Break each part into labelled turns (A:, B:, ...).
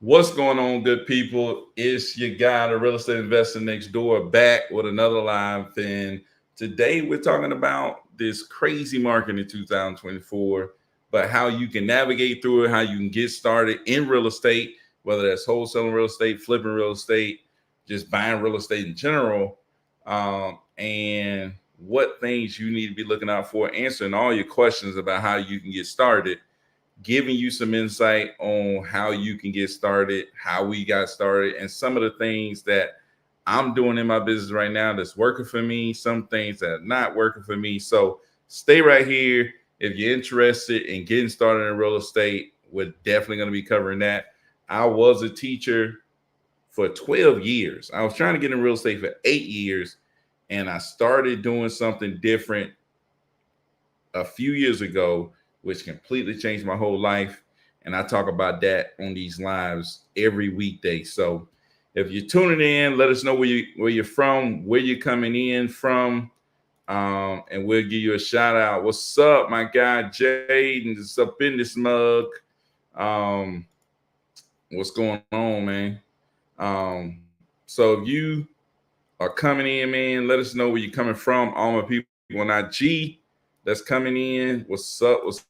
A: What's going on, good people? It's your guy, the real estate investor next door, back with another live. And today we're talking about this crazy market in 2024, but how you can navigate through it, how you can get started in real estate, whether that's wholesaling real estate, flipping real estate, just buying real estate in general, and what things you need to be looking out for, answering all your questions about how you can get started, giving you some insight on how you can get started, how we got started, and some of the things that I'm doing in my business right now that's working for me, some things that are not working for me. So stay right here. If you're interested in getting started in real estate, we're definitely going to be covering that. I was a teacher for 12 years. I was trying to get in real estate for 8 years, and I started doing something different a few years ago, which completely changed my whole life. And I talk about that on these lives every weekday. So if you're tuning in, let us know where you're from, where you're coming in from, and we'll give you a shout out. What's up, my guy Jaden? Is up in this mug. Um, what's going on, man? So if you are coming in, man, let us know where you're coming from. All my people on IG that's coming in. What's up? What's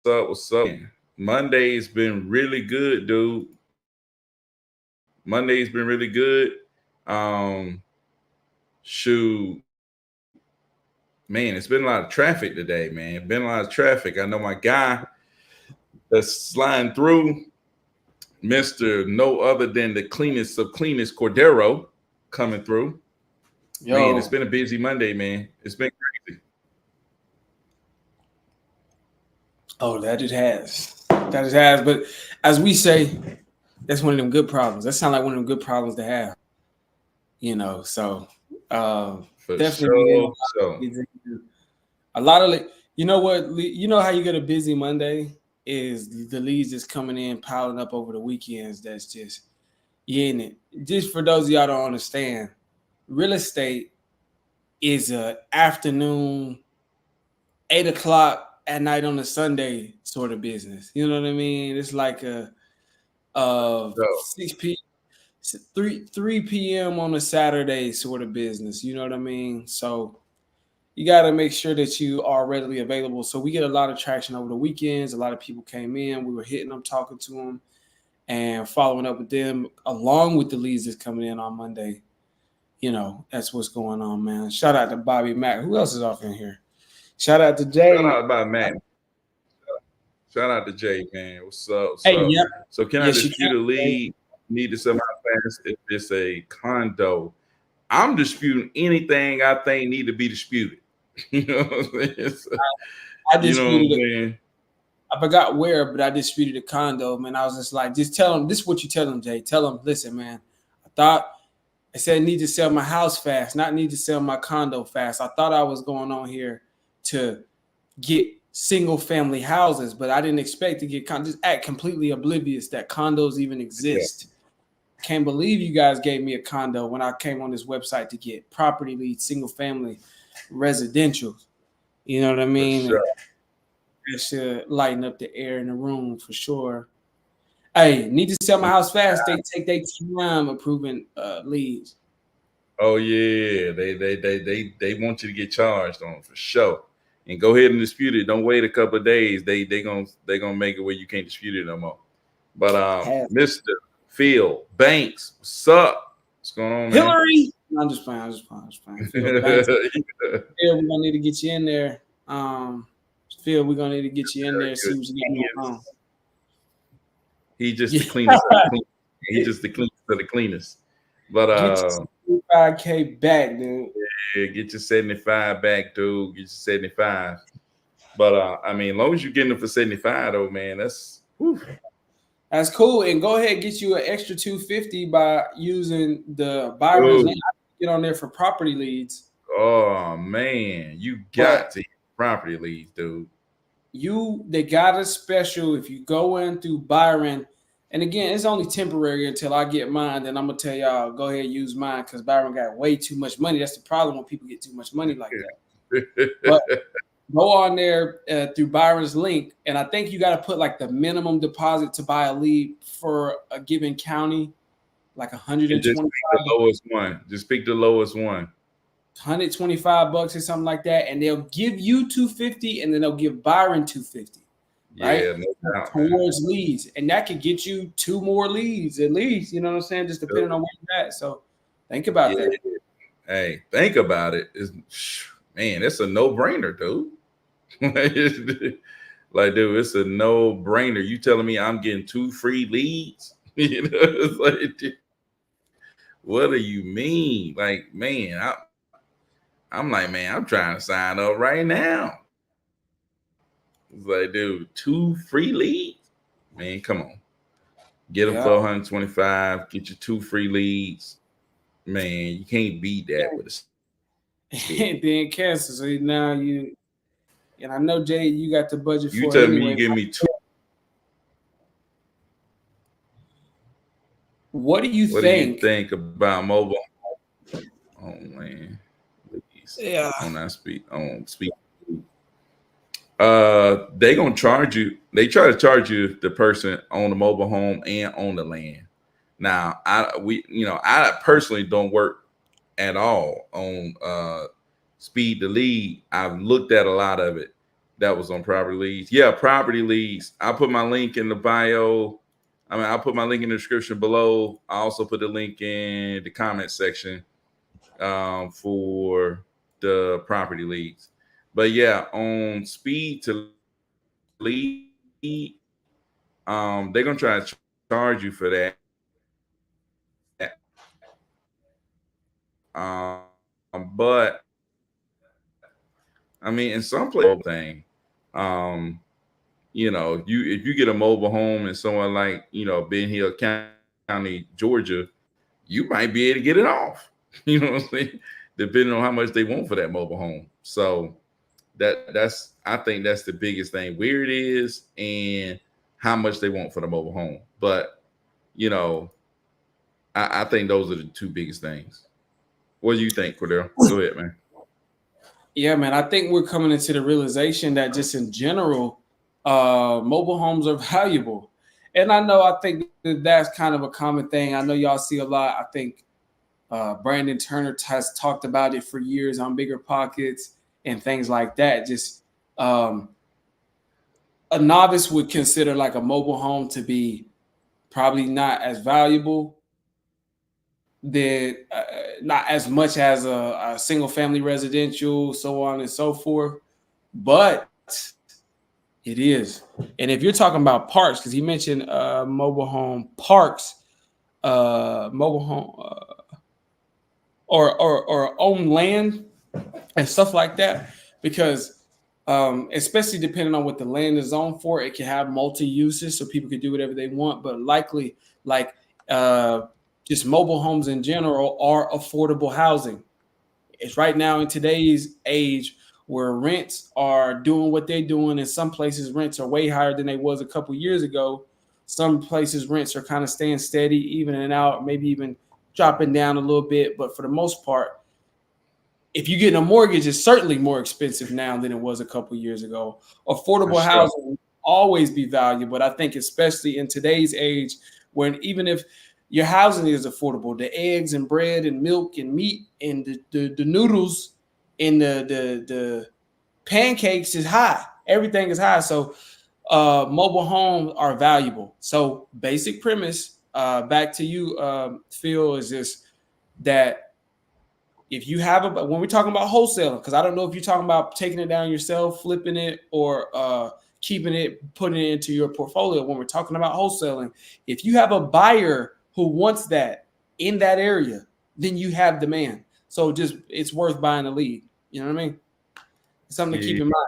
A: up? What's up? Monday's been really good, dude. Monday's been really good. Um, shoot, man, it's been a lot of traffic today, man. Been a lot of traffic. I know my guy that's sliding through, Mister No other than the cleanest of cleanest Cordero, coming through. Man, it's
B: Yo,
A: been a busy Monday, man. It's been crazy.
B: oh, that it has. That it has. But as we say, that's one of them good problems. That sounds like one of them good problems to have. So uh,
A: For
B: definitely be getting
A: sure. So
B: a lot of you know what you know how you get a busy Monday is the leads just coming in piling up over the weekends. That's just in it. Just for those of y'all don't understand, real estate is a afternoon 8 o'clock at night on a Sunday sort of business. You know what I mean? It's like a
A: so
B: 6 p 3 p.m. on a Saturday sort of business. You know what I mean? So you got to make sure that you are readily available. So we get a lot of traction over the weekends. A lot of people came in. We were hitting them, talking to them, and following up with them along with the leads that's coming in on Monday. That's what's going on, man. Shout out to Bobby Mack. Who else is off in here? Shout out to
A: shout
B: Jay.
A: out about Matt. Shout out to Jay, man. What's up? What's
B: Hey,
A: up?
B: yep.
A: So can I
B: Yes, you
A: dispute a
B: can.
A: lead? Need to somehow fast if it's a condo. I'm disputing anything I think need to be disputed. You know what I'm saying?
B: I
A: You know what I'm
B: disputed it.
A: saying?
B: I forgot where, but I disputed a condo, man. I was just like, just tell them this is what you tell them, Jay. Tell them, listen, man. I said I need to sell my house fast, not need to sell my condo fast. I thought I was going on here to get single family houses, but I didn't expect to get just act completely oblivious that condos even
A: Yeah,
B: exist. Can't believe you guys gave me a condo when I came on this website to get property leads, single family residential. You know what I
A: for
B: mean?
A: sure.
B: It should lighten up the air in the room for sure. Hey, need to sell my house fast. They take their time approving leads.
A: Oh yeah, they want you to get charged on for sure. And go ahead and dispute it. Don't wait a couple of days. They gonna make it where you can't dispute it no more. But
B: Have
A: Mr. Phil Banks, what's up? What's going on, man?
B: Hillary. No, I'm just playing. I'm just playing. I'm just playing. Phil Banks. Phil, we're gonna need to get you in there. Phil, we're gonna need to get you in there. See what you got going on.
A: He just the
B: Yeah.
A: cleanest of the clean. He just the cleanest of the cleanest. But
B: Get your 5K back, dude.
A: yeah, get your 75 back, dude. Get your 75. But I mean, as long as you're getting them for 75, though, man, that's whew.
B: That's cool. And go ahead and get you an extra 250 by using the Byron's link.
A: Dude.
B: I can get on there for property leads.
A: Oh man, you
B: But
A: got to get property leads, dude.
B: they got a special if you go in through Byron. And again, it's only temporary until I get mine. Then I'm gonna tell y'all go ahead and use mine because Byron got way too much money. That's the problem when people get too much money like that. But go on there through Byron's link, and I think you got to put like the minimum deposit to buy a lead for a given county, like
A: And just pick the
B: 125,
A: lowest one. Just pick the lowest one.
B: $125 or something like that, and they'll give you 250, and then they'll give Byron 250, right?
A: Yeah, no doubt, man.
B: Towards leads, and that could get you 2 more leads at least. You know what I'm saying? Just depending on where you're at. So think about
A: Yeah.
B: that.
A: Hey, think about it. Man, it's a no-brainer, dude. Like, dude, it's a no-brainer. You telling me I'm getting 2 free leads? You know, it's like, dude, what do you mean? Like, man, I'm like, man, I'm trying to sign up right now. It's like, dude, 2 free leads? Man, come on. Get them
B: Yeah.
A: for 125, get you 2 free leads. Man, you can't beat that with a
B: And then cancel. So now you, and I know Jay, you got the budget
A: You
B: for it
A: tell me you
B: anyway.
A: give me 2.
B: What do you
A: What do you
B: think?
A: think about mobile? Oh man, please.
B: Yeah.
A: On that speak. They gonna charge you. They try to charge you the person on the mobile home and on the land. Now, I personally don't work at all on speed to lead. I've looked at a lot of it. That was on property leads. Yeah, property leads. I'll put my link in the bio. I'll put my link in the description below. I also put the link in the comment section for the property leads. But yeah, on speed to lead, they're gonna try to charge you for that. But I mean, in some place, thing, you if you get a mobile home in somewhere like Ben Hill County, Georgia, you might be able to get it off. You know what I'm saying? Depending on how much they want for that mobile home. So I think that's the biggest thing, where it is and how much they want for the mobile home. But I think those are the 2 biggest things. What do you think, Cordell? Go ahead, man.
B: Yeah, man. I think we're coming into the realization that just in general, mobile homes are valuable. And I think that's kind of a common thing. I know y'all see a lot. I think Brandon Turner has talked about it for years on Bigger Pockets and things like that. Just a novice would consider like a mobile home to be probably not as valuable, not as much as a single family residential, so on and so forth. But it is. And if you're talking about parks, because he mentioned mobile home parks, mobile home or own land and stuff like that, because especially depending on what the land is zoned for, it can have multi uses, so people can do whatever they want. But likely, like just mobile homes in general are affordable housing. It's right now in today's age where rents are doing what they're doing. In some places, rents are way higher than they was a couple years ago. Some places, rents are kind of staying steady, evening out, maybe even dropping down a little bit. But for the most part, if you're getting a mortgage, it's certainly more expensive now than it was a couple years ago. Affordable housing will always be valuable, but I think especially in today's age, when even if your housing is affordable, the eggs and bread and milk and meat and the noodles and the pancakes is high. Everything is high. So mobile homes are valuable. So basic premise, back to you, Phil, is just that if you have when we're talking about wholesaling, because I don't know if you're talking about taking it down yourself, flipping it, or keeping it, putting it into your portfolio. When we're talking about wholesaling, if you have a buyer who wants that in that area, then you have demand. So just it's worth buying a lead. You know what I mean? It's something to keep in mind.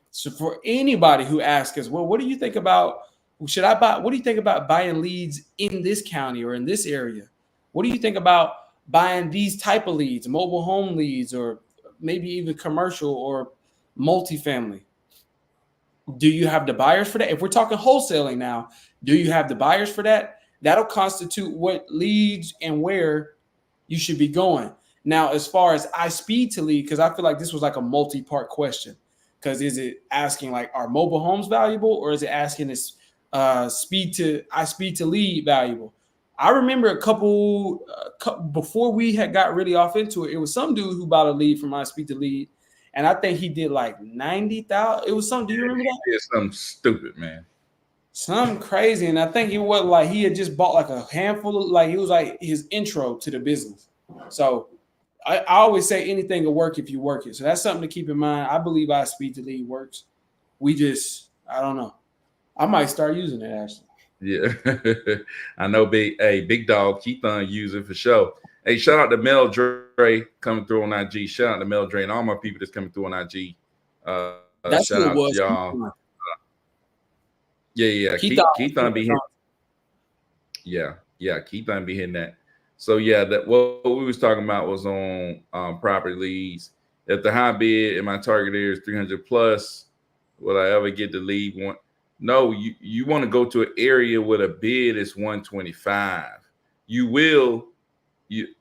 B: So for anybody who asks us, well, what do you think about? Should I buy? What do you think about buying leads in this county or in this area? What do you think about buying these type of leads, mobile home leads, or maybe even commercial or multifamily? Do you have the buyers for that? If we're talking wholesaling now, do you have the buyers for that? That'll constitute what leads and where you should be going. Now, as far as I speed to lead, because I feel like this was like a multi-part question, Because is it asking like, are mobile homes valuable, or is it asking this speed to lead valuable? I remember a couple before we had got really off into it. It was some dude who bought a lead from I speed to lead, and I think he did like 90,000. It was something. Do you remember that?
A: It's something stupid, man.
B: Something crazy, and I think he was like he had just bought like a handful of like it was like his intro to the business. So I always say anything will work if you work it. So that's something to keep in mind. I believe I speed to lead works. I don't know. I might start using it actually.
A: Yeah, I know. Big dog, keep on using for sure. Hey, shout out to Mel Dre coming through on IG. Shout out to Mel Dre and all my people that's coming through on IG.
B: That's
A: Shout
B: who it
A: out to
B: was.
A: y'all. Yeah. Keith on be hitting. Yeah. Keith on be hitting that. So yeah, that what we was talking about was on property leads. If the high bid in my target area is 300 plus, will I ever get the lead one? No, you want to go to an area where the bid is 125. You will,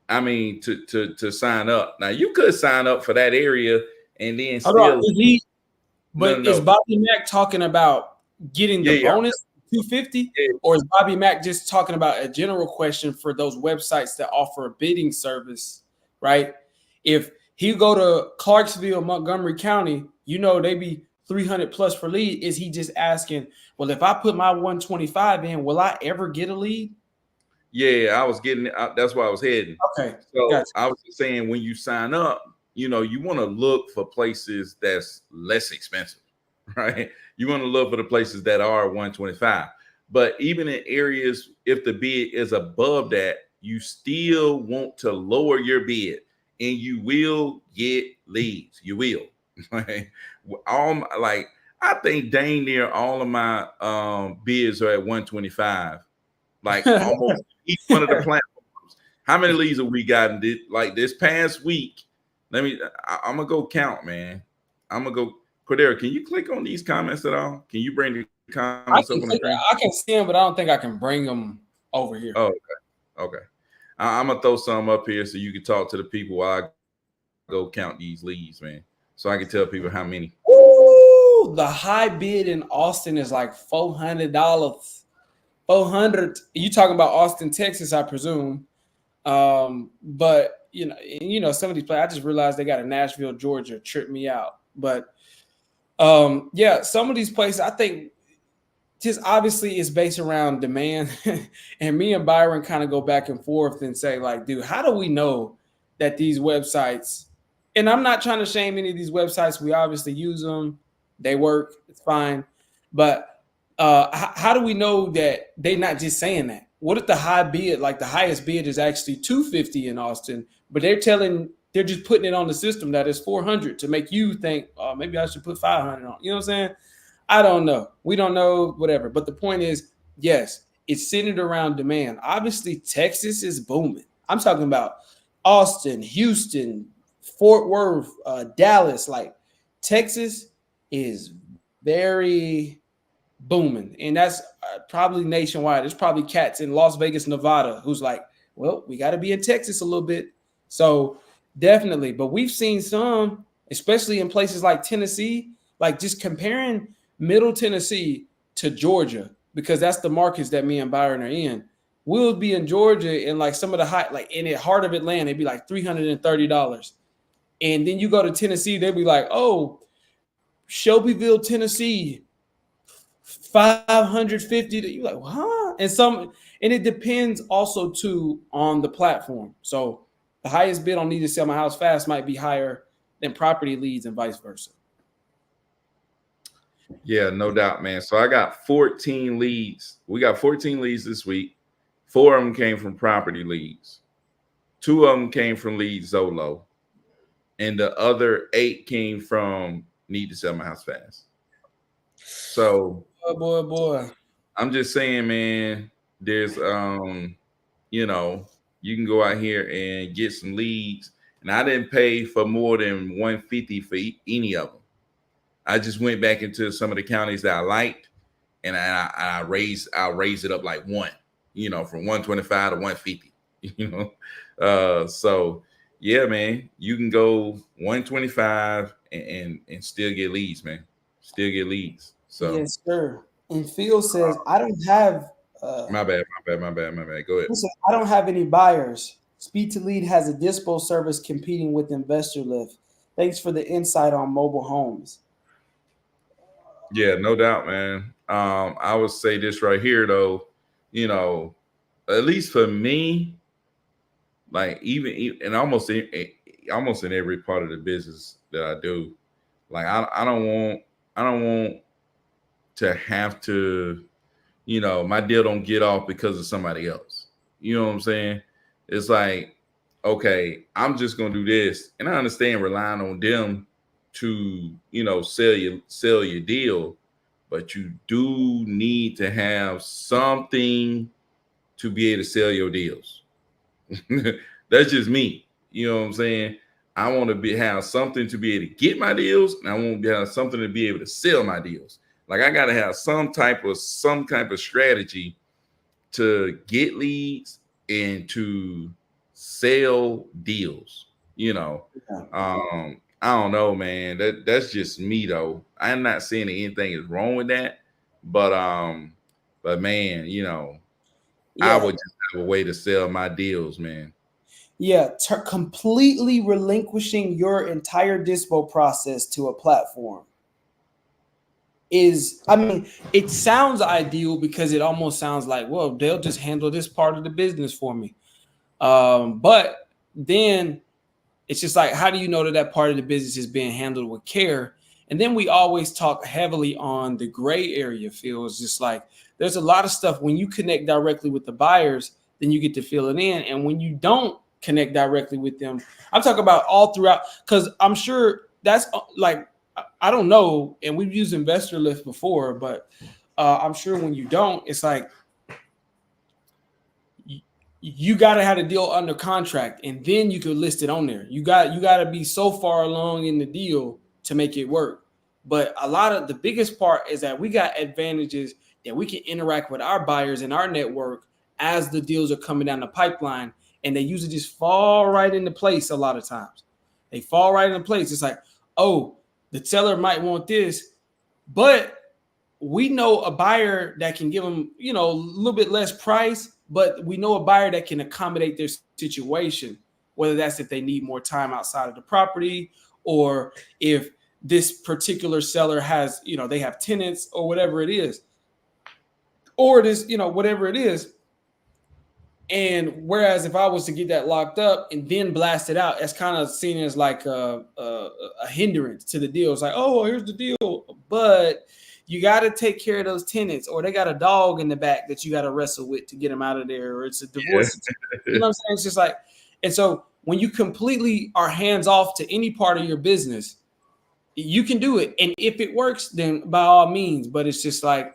A: I mean, to sign up. Now you could sign up for that area and then still.
B: But is Bobby Mack talking about getting the bonus 250, or is Bobby Mack just talking about a general question for those websites that offer a bidding service, right? If he go to Clarksville, Montgomery County, they be 300 plus for lead. Is he just asking, well, if I put my 125 in, will I ever get a lead?
A: Yeah, I was getting it. That's where I was heading.
B: Okay.
A: So gotcha. I was just saying, when you sign up, you want to look for places that's less expensive, right? You want to look for the places that are 125. But even in areas, if the bid is above that, you still want to lower your bid, and you will get leads. You will. I think dang near all of my bids are at 125. Like almost each one of the platforms. How many leads have we gotten this past week? I'm gonna go count, man. I'm gonna go. Cordero, can you click on these comments at all? Can you bring the comments over the screen?
B: I can see them, but I don't think I can bring them over here.
A: Oh, okay. I'm gonna throw some up here so you can talk to the people while I go count these leads, man. So I can tell people how many.
B: Ooh, the high bid in Austin is like $400. 400. You talking about Austin, Texas, I presume. But some of these places, I just realized they got a Nashville, Georgia, tripped me out. But yeah, some of these places, I think just obviously it's based around demand. And me and Byron kind of go back and forth and say, like, dude, how do we know that these websites, and I'm not trying to shame any of these websites, we obviously use them, they work, it's fine. But how do we know that they're not just saying that? What if the high bid, like the highest bid is actually 250 in Austin, but they're just putting it on the system that is 400 to make you think, oh, maybe I should put 500 on. You know what I'm saying? I don't know. We don't know, whatever. But the point is, yes, it's centered around demand. Obviously, Texas is booming. I'm talking about Austin, Houston, Fort Worth, Dallas. Like, Texas is very booming, and that's probably nationwide. There's probably cats in Las Vegas, Nevada, who's like, well, we got to be in Texas a little bit. So definitely, but we've seen some, especially in places like Tennessee, like just comparing Middle Tennessee to Georgia, because that's the markets that me and Byron are in. We'll be in Georgia and like some of the high, like in the heart of Atlanta, it'd be like $330. And then you go to Tennessee, they'd be like, oh, Shelbyville, Tennessee, 550. You're like, huh? And it depends also too on the platform. So the highest bid on Need to Sell My House Fast might be higher than property leads and vice versa.
A: Yeah, no doubt, man. So I got 14 leads. We got 14 leads this week. 4 of them came from property leads. 2 of them came from Lead Zolo. And the other 8 came from Need to Sell My House Fast. So
B: boy.
A: I'm just saying, man, there's you can go out here and get some leads. And I didn't pay for more than $150 for any of them. I just went back into some of the counties that I liked, and I'll raise it up like one, from 125 to 150, So yeah, man, you can go 125 and still get leads, man. Still get leads. So
B: Yes, sir. And Phil says, I don't have
A: my bad. Go ahead.
B: he said, I don't have any buyers. Speed to Lead has a dispo service competing with Investor Lift. Thanks for the insight on mobile homes.
A: Yeah, no doubt, man. I would say this right here though, you know, at least for me, like and almost in every part of the business that I do, like I don't want to have to, my deal don't get off because of somebody else. You know what I'm saying? It's like, okay, I'm just gonna do this, and I understand relying on them to, sell your deal, but you do need to have something to be able to sell your deals. That's just me. You know what I'm saying? I want to have something to be able to get my deals, and I want to have something to be able to sell my deals. Like I got to have some type of strategy to get leads and to sell deals.
B: Yeah.
A: I don't know, man. That's just me though. I'm not saying that anything is wrong with that, but man, I
B: Yeah.
A: would just have a way to sell my deals, man.
B: Yeah. Completely relinquishing your entire dispo process to a platform is, I mean, it sounds ideal because it almost sounds like, well, they'll just handle this part of the business for me. But then it's just like, how do you know that that part of the business is being handled with care? And then we always talk heavily on the gray area feel. It's just like there's a lot of stuff when you connect directly with the buyers, then you get to fill it in. And when you don't connect directly with them, I'm talking about all throughout, because I'm sure that's like, I don't know. And we've used Investor Lift before, but I'm sure when you don't, it's like, you got to have a deal under contract and then you could list it on there. You got to be so far along in the deal to make it work. But a lot of the biggest part is that we got advantages that we can interact with our buyers in our network as the deals are coming down the pipeline, and they usually just fall right into place. A lot of times they fall right into place. It's like, oh, the seller might want this, but we know a buyer that can give them, a little bit less price, but we know a buyer that can accommodate their situation, whether that's if they need more time outside of the property, or if this particular seller has, they have tenants or whatever it is, or it is, whatever it is. And whereas if I was to get that locked up and then blast it out, it's kind of seen as like a hindrance to the deal. It's like, oh, well, here's the deal, but you got to take care of those tenants, or they got a dog in the back that you got to wrestle with to get them out of there, or it's a divorce.
A: Yeah.
B: You know what I'm saying? It's just like, and so when you completely are hands off to any part of your business, you can do it. And if it works, then by all means, but it's just like,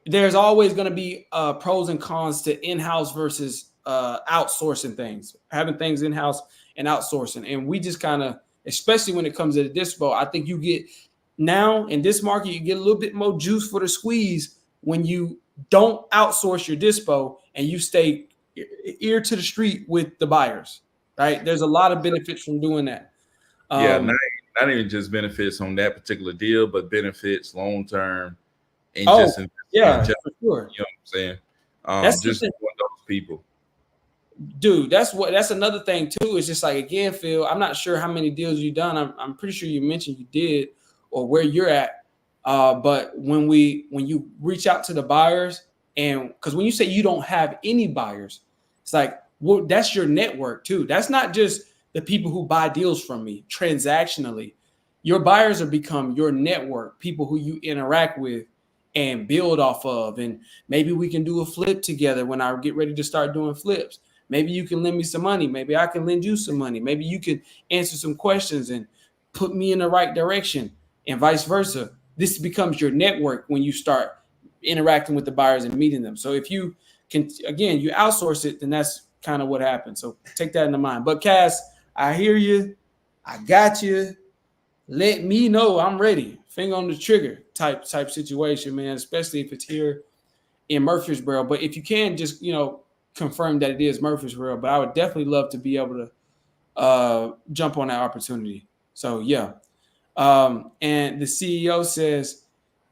B: there's always going to be pros and cons to in-house versus outsourcing things, having things in-house and outsourcing. And we just kind of, especially when it comes to the dispo, I think you get now in this market, you get a little bit more juice for the squeeze when you don't outsource your dispo and you stay ear to the street with the buyers, right? There's a lot of benefits from doing that.
A: Yeah, not even just benefits on that particular deal, but benefits long term and just in
B: yeah,
A: general.
B: for sure.
A: You know what I'm saying?
B: That's
A: Just one of those people.
B: Dude, that's another thing too. It's just like, again, Phil, I'm not sure how many deals you've done. I'm pretty sure you mentioned you did or where you're at. But when you reach out to the buyers, and because when you say you don't have any buyers, it's like, well, that's your network too. That's not just the people who buy deals from me transactionally. Your buyers have become your network, people who you interact with and build off of. And maybe we can do a flip together when I get ready to start doing flips. Maybe you can lend me some money. Maybe I can lend you some money. Maybe you can answer some questions and put me in the right direction, and vice versa. This becomes your network when you start interacting with the buyers and meeting them. So if you can, again, you outsource it, then that's kind of what happens. So take that into mind. But Cass, I hear you. I got you. Let me know. I'm ready. Finger on the trigger type situation, man, especially if it's here in Murfreesboro. But if you can just, confirm that it is Murfreesboro. But I would definitely love to be able to jump on that opportunity. So yeah. And the CEO says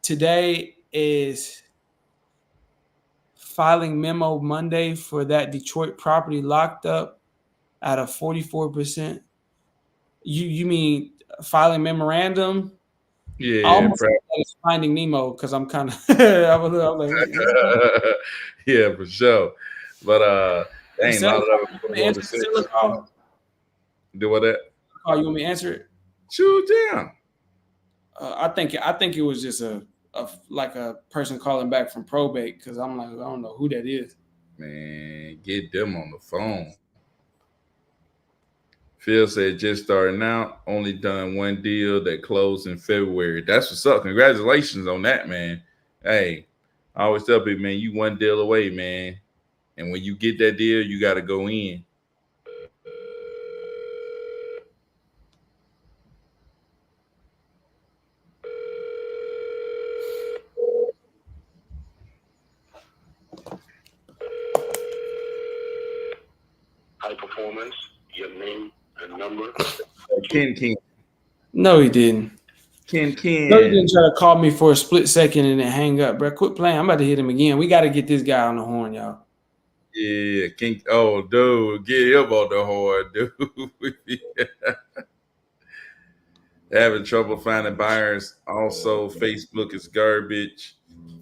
B: today is filing memo Monday for that Detroit property locked up at a 44%. You mean filing memorandum? I
A: Yeah,
B: almost think that is Finding Nemo because I'm kind of I was like, wait, is it?
A: yeah, for sure. But
B: The
A: dang, a lot
B: seller
A: of
B: call?
A: them
B: You want me to
A: go
B: answer
A: to
B: the seller
A: six.
B: call?
A: Do what that?
B: Call, you want me to answer it?
A: Shoot down.
B: I think it was just a like a person calling back from probate because I'm like I don't know who that is.
A: Man, get them on the phone. Phil said just starting out, only done one deal that closed in February. That's what's up. Congratulations on that, man. Hey, I always tell people, man, you one deal away, man. And when you get that deal, you got to go in.
C: High performance, your name and number.
A: Ken Ken.
B: No, he didn't.
A: Ken
B: No, he didn't
A: Ken.
B: try to call me for a split second and then hang up, bro. Quit playing. I'm about to hit him again. We got to get this guy on the horn, y'all.
A: Yeah, Ken. Oh, dude, get him on the horn, dude. Having trouble finding buyers. Also, Facebook is garbage.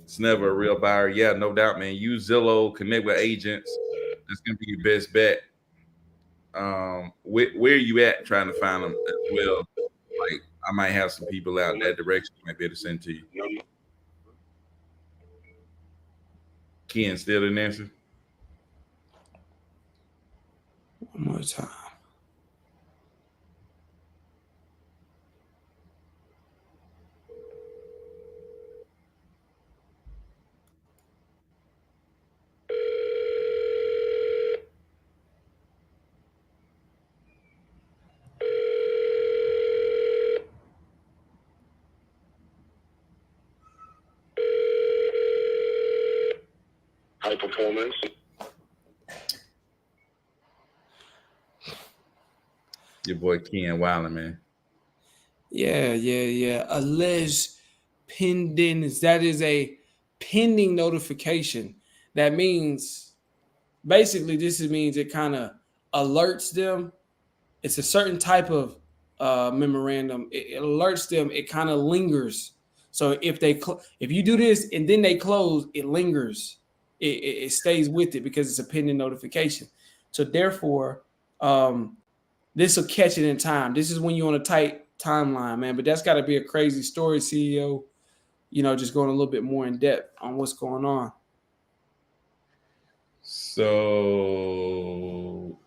A: It's never a real buyer. Yeah, no doubt, man. Use Zillow, connect with agents. That's gonna be your best bet. Where are you at trying to find them as well? Like, I might have some people out in that direction. I might be able to send to you. Ken still didn't answer.
B: One more time.
C: High performance.
A: Your boy Ken Wilding, man.
B: Yeah. Alleged pending. That is a pending notification. That means basically means it kind of alerts them. It's a certain type of memorandum. It alerts them. It kind of lingers. So if you do this and then they close, it lingers. It stays with it because it's a pending notification. So therefore, this will catch it in time. This is when you're on a tight timeline, man. But that's got to be a crazy story, CEO. Just going a little bit more in depth on what's going on.
A: So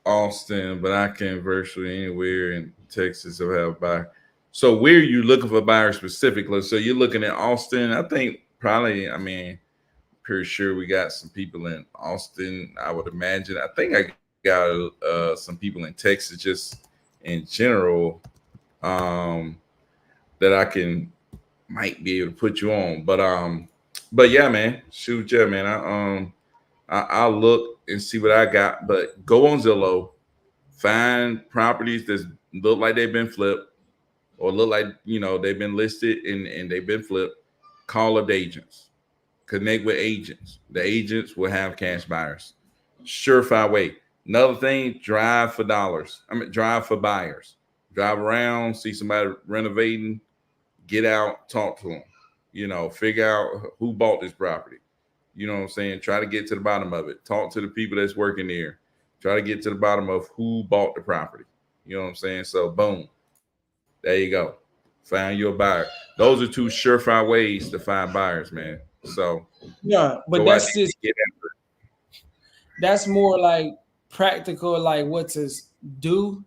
A: Austin, but I can virtually anywhere in Texas or have a buyer. So where are you looking for buyers specifically? So you're looking at Austin. I think probably, I mean, pretty sure we got some people in Austin. I would imagine. I think I got some people in Texas just in general um, that I can might be able to put you on. But yeah, man, shoot, yeah, man. I'll look and see what I got. But go on Zillow, find properties that look like they've been flipped or look like they've been listed and they've been flipped. Call up the agents, connect with agents. The agents will have cash buyers. Surefire way. Another thing, drive for dollars. I mean, drive for buyers. Drive around, see somebody renovating, get out, talk to them. Figure out who bought this property. You know what I'm saying? Try to get to the bottom of it. Talk to the people that's working there. Try to get to the bottom of who bought the property. You know what I'm saying? So boom, there you go. Find your buyer. Those are two surefire ways to find buyers, man. So
B: Yeah, but
A: go out there
B: that's just
A: and get after it.
B: that's more like practical, like what to do,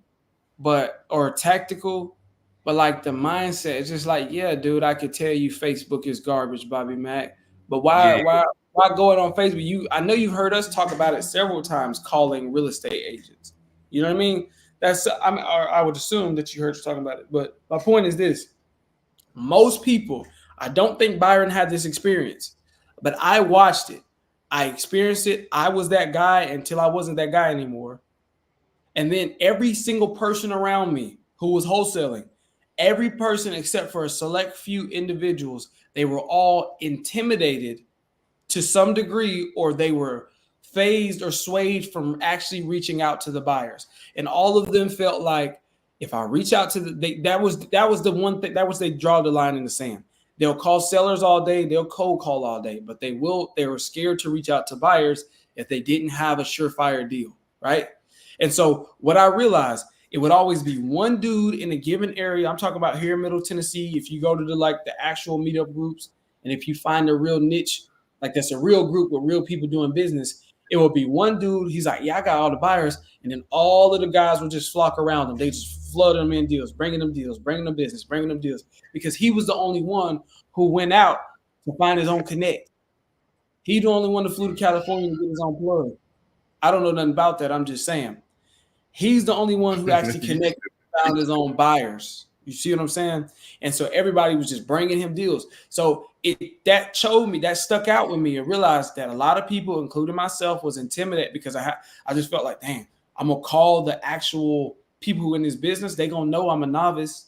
B: or tactical, but like the mindset. It's just like, yeah, dude, I could tell you Facebook is garbage, Bobby Mack. But why
A: Yeah,
B: why why go it on Facebook? I know you've heard us talk about it several times, calling real estate agents. You know what I mean? I would assume that you heard us talking about it. But my point is this: most people, I don't think Byron had this experience, but I watched it. I experienced it. I was that guy until I wasn't that guy anymore. And then every single person around me who was wholesaling, every person except for a select few individuals, they were all intimidated to some degree, or they were phased or swayed from actually reaching out to the buyers. And all of them felt like, if I reach out to that was the one thing, that was, they draw the line in the sand. They'll call sellers all day, they'll cold call all day, but they were scared to reach out to buyers if they didn't have a surefire deal, right? And so what I realized, it would always be one dude in a given area. I'm talking about here in Middle Tennessee. If you go to the actual meetup groups, and if you find a real niche, like that's a real group with real people doing business, it will be one dude. He's like, yeah, I got all the buyers. And then all of the guys will just flock around him. They just flood them in deals, bringing them business, bringing them deals, because he was the only one who went out to find his own connect. He the only one that flew to California to get his own plug. I don't know nothing about that. I'm just saying. He's the only one who actually connected, found his own buyers. You see what I'm saying? And so everybody was just bringing him deals. So that showed me, that stuck out with me, and realized that a lot of people, including myself, was intimidated because I just felt like, dang, I'm gonna call the actual people who in this business. They're gonna know I'm a novice.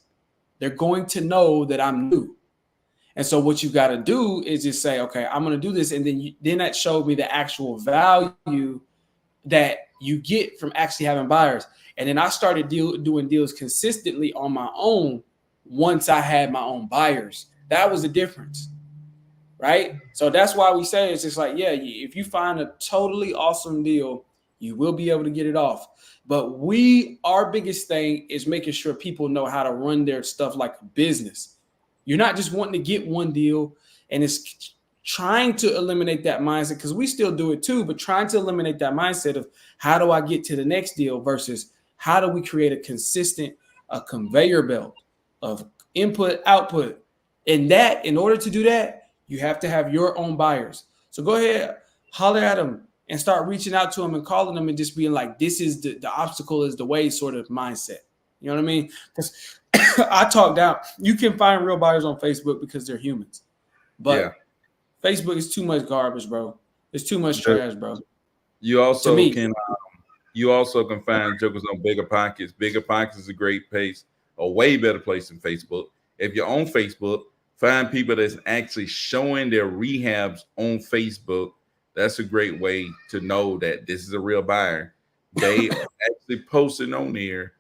B: They're going to know that I'm new. And so what you got to do is just say, okay, I'm going to do this. And then that showed me the actual value that you get from actually having buyers. And then I started doing deals consistently on my own once I had my own buyers. That was the difference, right? So that's why we say it's just like, yeah, if you find a totally awesome deal, you will be able to get it off. But our biggest thing is making sure people know how to run their stuff like a business. You're not just wanting to get one deal, and it's trying to eliminate that mindset, because we still do it too, but trying to eliminate that mindset of how do I get to the next deal versus how do we create a conveyor belt of input, output. And that, in order to do that, you have to have your own buyers. So go ahead, holler at them and start reaching out to them and calling them and just being like, this is the obstacle is the way sort of mindset. You know what I mean? Because I talk down. You can find real buyers on Facebook because they're humans. But Facebook is too much garbage, bro. It's too much trash, bro.
A: You also can find jokers on Bigger Pockets. Bigger Pockets is a great place, a way better place than Facebook. If you're on Facebook, find people that's actually showing their rehabs on Facebook. That's a great way to know that this is a real buyer. They are actually posting on there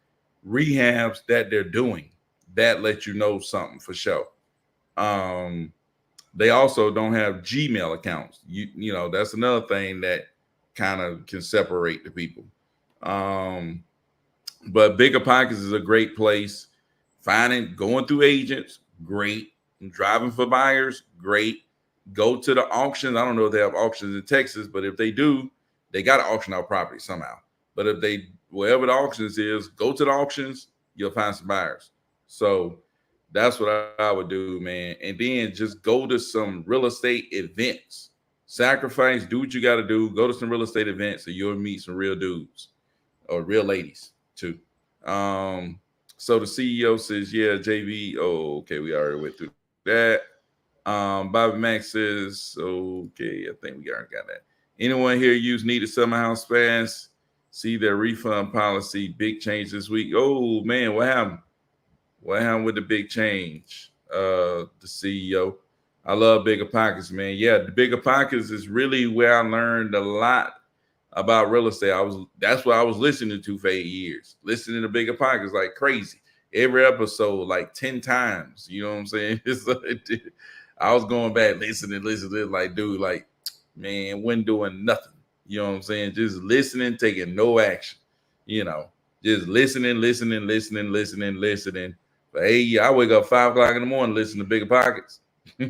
A: rehabs that they're doing. That lets you know something for sure. They also don't have Gmail accounts. You know, that's another thing that kind of can separate the people. But Bigger Pockets is a great place. Going through agents, great. Driving for buyers, great. Go to the auctions. I don't know if they have auctions in Texas, but if they do, they got to auction out property somehow. But if wherever the auctions is, go to the auctions, you'll find some buyers. So that's what I would do, man. And then just go to some real estate events. Sacrifice, do what you got to do. Go to some real estate events, and you'll meet some real dudes or real ladies too. So the CEO says, yeah, JV. Oh, okay, we already went through that. Bobby Max says, okay, I think we already got that. Anyone here use needed summer house fast? See their refund policy, big change this week. Oh man, what happened? What happened with the big change? The CEO. I love Bigger Pockets, man. Yeah, the Bigger Pockets is really where I learned a lot about real estate. That's what I was listening to for 8 years. Listening to Bigger Pockets like crazy. Every episode, like 10 times. You know what I'm saying? It's like, I was going back, listening, like, dude, like, man, wasn't doing nothing. You know what I'm saying? Just listening, taking no action. You know, just listening. But hey, I wake up 5 o'clock in the morning, listen to Bigger Pockets. Like,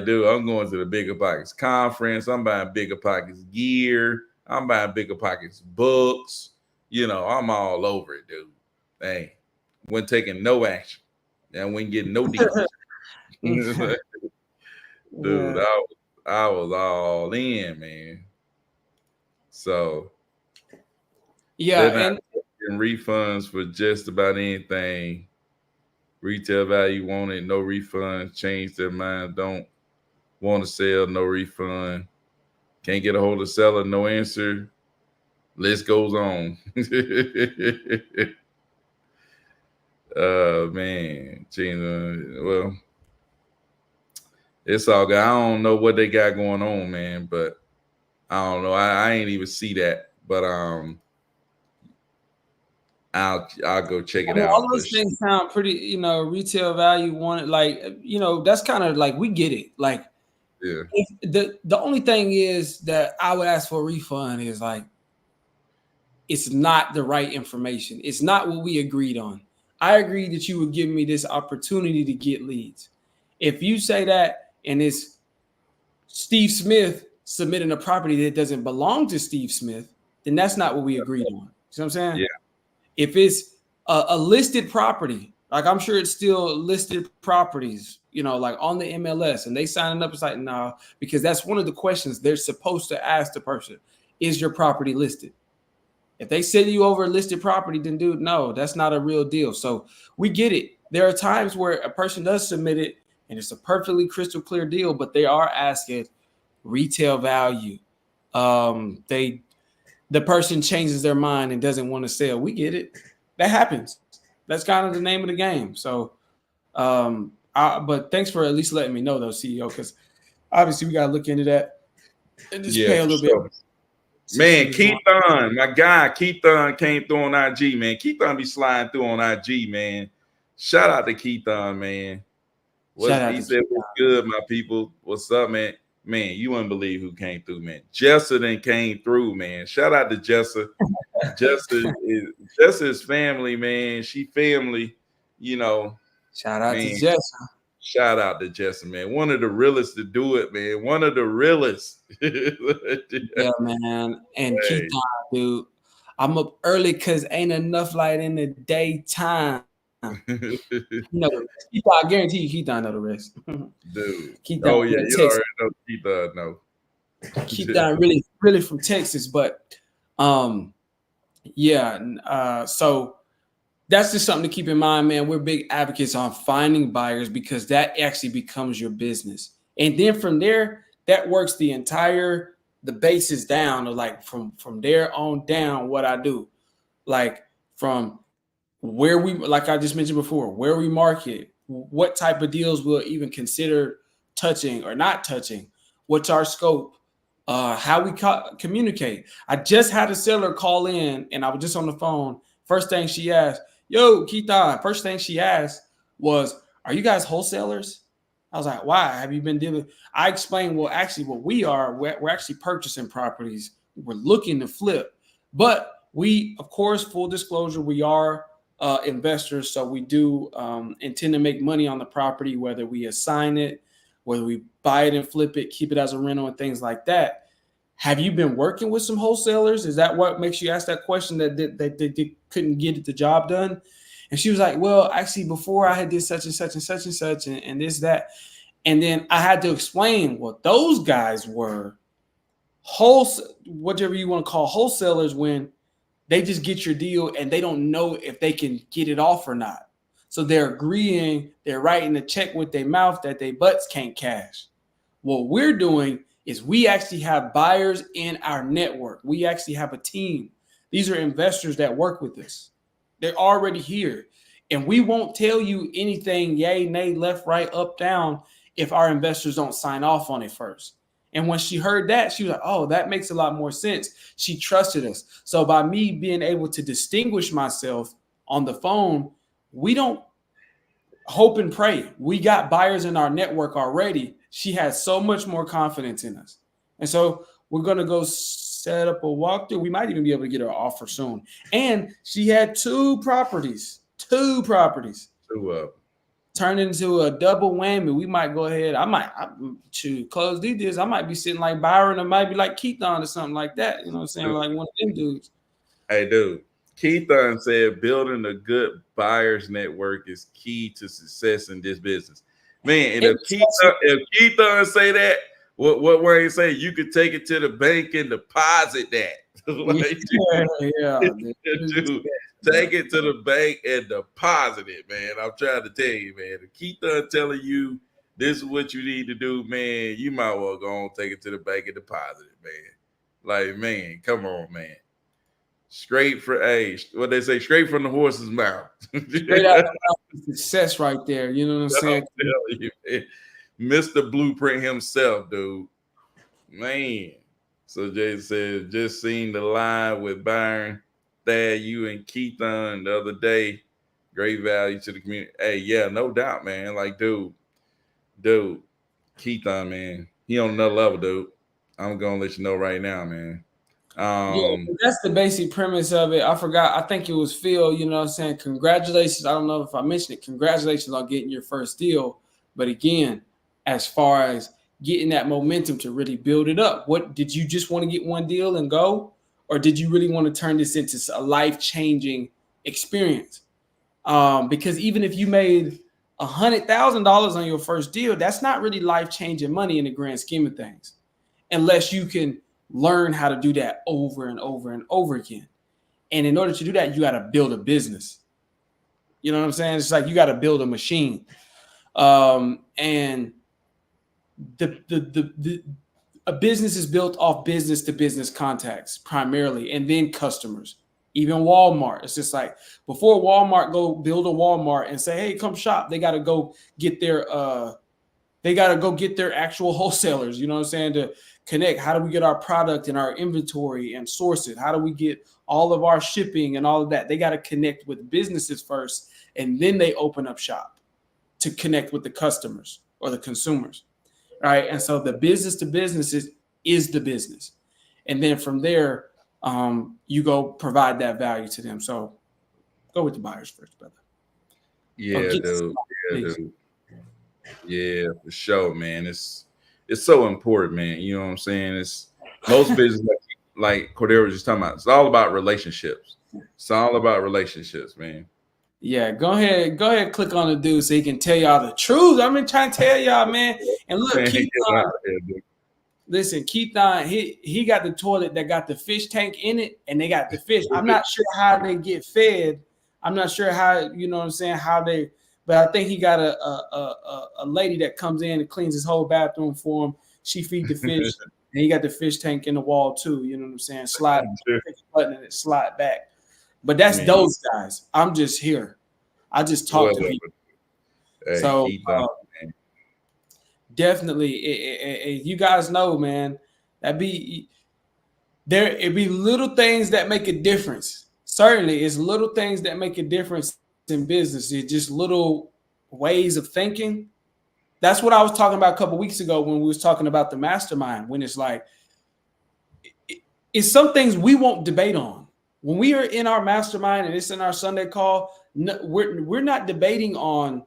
A: dude, I'm going to the Bigger Pockets conference. I'm buying Bigger Pockets gear. I'm buying Bigger Pockets books. You know, I'm all over it, dude. Hey, wasn't taking no action. And we ain't getting no deals. Dude, I was all in, man. So
B: yeah,
A: they're not getting refunds for just about anything. Retail value wanted, no refund. Change their mind, don't want to sell, no refund. Can't get a hold of seller, no answer. List goes on. Man, Gina. Well, it's all good. I don't know what they got going on, man, but I don't know. I ain't even see that, but I'll go check it
B: All
A: out. But
B: those things sound pretty, retail value wanted, like, that's kind of like, we get it. Like,
A: yeah,
B: if the only thing is that I would ask for a refund is like, it's not the right information. It's not what we agreed on. I agreed that you would give me this opportunity to get leads. If you say that and it's Steve Smith submitting a property that doesn't belong to Steve Smith, then that's not what we agreed on. You know what I'm saying?
A: yeah,
B: If it's a listed property, like I'm sure it's still listed properties, like on the MLS, and they signing up, it's like, no, because that's one of the questions they're supposed to ask the person: is your property listed? If they send you over a listed property, then dude, no, that's not a real deal. So we get it. There are times where a person does submit it and it's a perfectly crystal clear deal, but they are asking retail value. The person changes their mind and doesn't want to sell. We get it. That happens. That's kind of the name of the game. So, but thanks for at least letting me know, though, CEO, because obviously we got to look into that and just
A: yeah,
B: pay a
A: for
B: little
A: sure.
B: bit.
A: Man, Keith Dunn, my guy, Keith Dunn came through on IG, man. Keith Dunn be sliding through on IG, man. Shout out to Keith Dunn, man. He said, what's good, my people? What's up, man? Man, you wouldn't believe who came through, man. Jessa then came through, man. Shout out to Jessa. Jessa's family, man. She family,
B: Shout out
A: man.
B: to Jessa.
A: Shout out to Jessa, man. One of the realest to do it, man. One of the realest.
B: Yeah, man. And Keith Dunn, dude, I'm up early because ain't enough light in the daytime. Keith, I guarantee you, Keith Dunn know the rest.
A: Dude.
B: Keith Dunn,
A: Oh, yeah, you already know Keith Dunn, no.
B: Keith Dunn really, really from Texas, but so that's just something to keep in mind, man. We're big advocates on finding buyers because that actually becomes your business. And then from there, that works the basis down, or like from there on down, what I do. Like from where like I just mentioned before, where we market, what type of deals we'll even consider touching or not touching, what's our scope, how we communicate. I just had a seller call in and I was just on the phone. First thing she asked, yo, Keita, first thing she asked was, are you guys wholesalers? I was like, why? Have you been dealing? I explained, well, actually what we are, we're actually purchasing properties. We're looking to flip. But we, of course, full disclosure, we are investors. So we do intend to make money on the property, whether we assign it, whether we buy it and flip it, keep it as a rental and things like that. Have you been working with some wholesalers? Is that what makes you ask that question, that they couldn't get the job done? And she was like, well, actually, before I had did such and such and such and such and this, that. And then I had to explain what those guys were, whatever you want to call wholesalers, when they just get your deal and they don't know if they can get it off or not. So they're agreeing, they're writing a check with their mouth that their butts can't cash. What we're doing is we actually have buyers in our network. We actually have a team. These are investors that work with us. They're already here. And we won't tell you anything, yay, nay, left, right, up, down, if our investors don't sign off on it first. And when she heard that, she was like, oh, that makes a lot more sense. She trusted us. So by me being able to distinguish myself on the phone, we don't hope and pray. We got buyers in our network already. She has so much more confidence in us. And so we're going to go set up a walkthrough. We might even be able to get her offer soon. And she had two properties. Turn into a double whammy. We might go ahead. To close these deals. I might be sitting like Byron, or might be like Keith on or something like that. You know what I'm saying? Like one of them dudes.
A: Hey, dude. Keith Dunn said building a good buyers network is key to success in this business. Man, and if Keith Dunn say that, what where he say you could take it to the bank and deposit that. Dude, take it to the bank and deposit it, man. I'm trying to tell you, man. If Keith Dunn telling you this is what you need to do, man, you might well go on take it to the bank and deposit it, man. Like, man, come on, man. Straight for what they say, straight from the horse's mouth.
B: Straight out the mouth of success right there. You know what I'm saying?
A: You, Mr. Blueprint himself, dude. Man. So Jay said, just seen the live with Byron, Thad, you and Keithon the other day. Great value to the community. Hey, yeah, no doubt, man. Like, dude, Keithon, man, he on another level, dude. I'm gonna let you know right now, man.
B: Yeah, that's the basic premise of it. I forgot. I think it was Phil. You know what I'm saying? Congratulations. I don't know if I mentioned it. Congratulations on getting your first deal. But again, as far as getting that momentum to really build it up, what did you just want to get one deal and go? Or did you really want to turn this into a life-changing experience? Because even if you made $100,000 on your first deal, that's not really life-changing money in the grand scheme of things, unless you can learn how to do that over and over and over again. And in order to do that, you got to build a business. You know what I'm saying? It's like you got to build a machine. And a business is built off business to business contacts primarily, and then customers. Even Walmart, it's just like before Walmart go build a Walmart and say, "Hey, come shop," they got to go get their actual wholesalers. You know what I'm saying? To connect. How do we get our product and our inventory and source it? How do we get all of our shipping and all of that? They got to connect with businesses first, and then they open up shop to connect with the customers or the consumers. Right. And so the business to businesses is the business. And then from there, you go provide that value to them. So go with the buyers first, brother.
A: Yeah, dude. Yeah, for sure, man. It's so important, man. You know what I'm saying? It's most business, like Cordero was just talking about, it's all about relationships. It's all about relationships, man.
B: Yeah, go ahead, click on the dude so he can tell y'all the truth. I've been trying to tell y'all, man. And look, Keithon, he got the toilet that got the fish tank in it, and they got the fish. I'm not sure how they get fed. I'm not sure how, you know what I'm saying, but I think he got a lady that comes in and cleans his whole bathroom for him. She feeds the fish, and he got the fish tank in the wall too. You know what I'm saying? Slide button and it slide back. But that's those guys. I'm just here. I just talk to people. Hey, so definitely, you guys know, man. It'd be little things that make a difference. Certainly, it's little things that make a difference in business. It's just little ways of thinking. That's what I was talking about a couple of weeks ago when we was talking about the mastermind. When it's like, it's some things we won't debate on. When we are in our mastermind and it's in our Sunday call, we're not debating on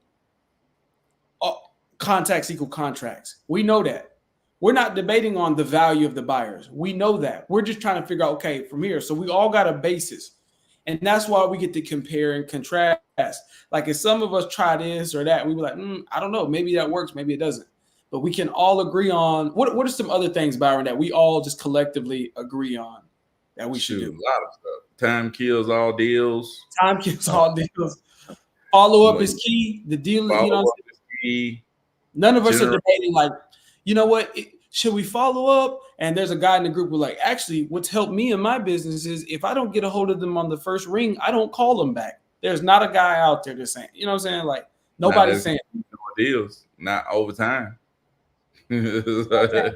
B: contacts equal contracts. We know that. We're not debating on the value of the buyers. We know that. We're just trying to figure out, okay, from here. So we all got a basis. And that's why we get to compare and contrast. Like if some of us try this or that, we be like, I don't know. Maybe that works. Maybe it doesn't. But we can all agree on what are some other things, Byron, that we all just collectively agree on that we should do?
A: A lot of stuff. Time kills all deals.
B: Time kills all deals. Follow up is key. The deal, you know,
A: is key.
B: None of us are debating like, you know what, should we follow up? And there's a guy in the group who's like, actually, what's helped me in my business is if I don't get a hold of them on the first ring, I don't call them back. There's not a guy out there that's saying, you know what I'm saying? Like nobody's saying
A: deals, not over time. You're gonna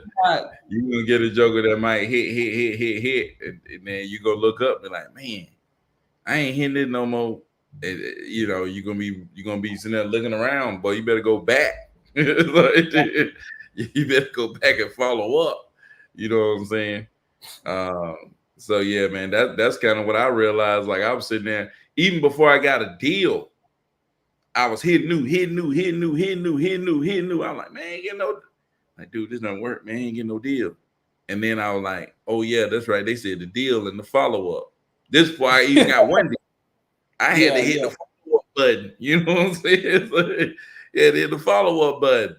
A: get a joker that might hit, and then you go look up and like, man, I ain't hitting it no more. And, you know, you're gonna be sitting there looking around, but you better go back. You better go back and follow up. You know what I'm saying? So yeah, man, that's kind of what I realized. Like I was sitting there, even before I got a deal, I was hitting new. I'm like, man, ain't getting no. Like, dude, this don't work, man. Ain't getting no deal. And then I was like, oh yeah, that's right. They said the deal and the follow up. This is why I even got one deal. I had to hit the follow up button. You know what I'm saying? So, yeah, hit the follow up button.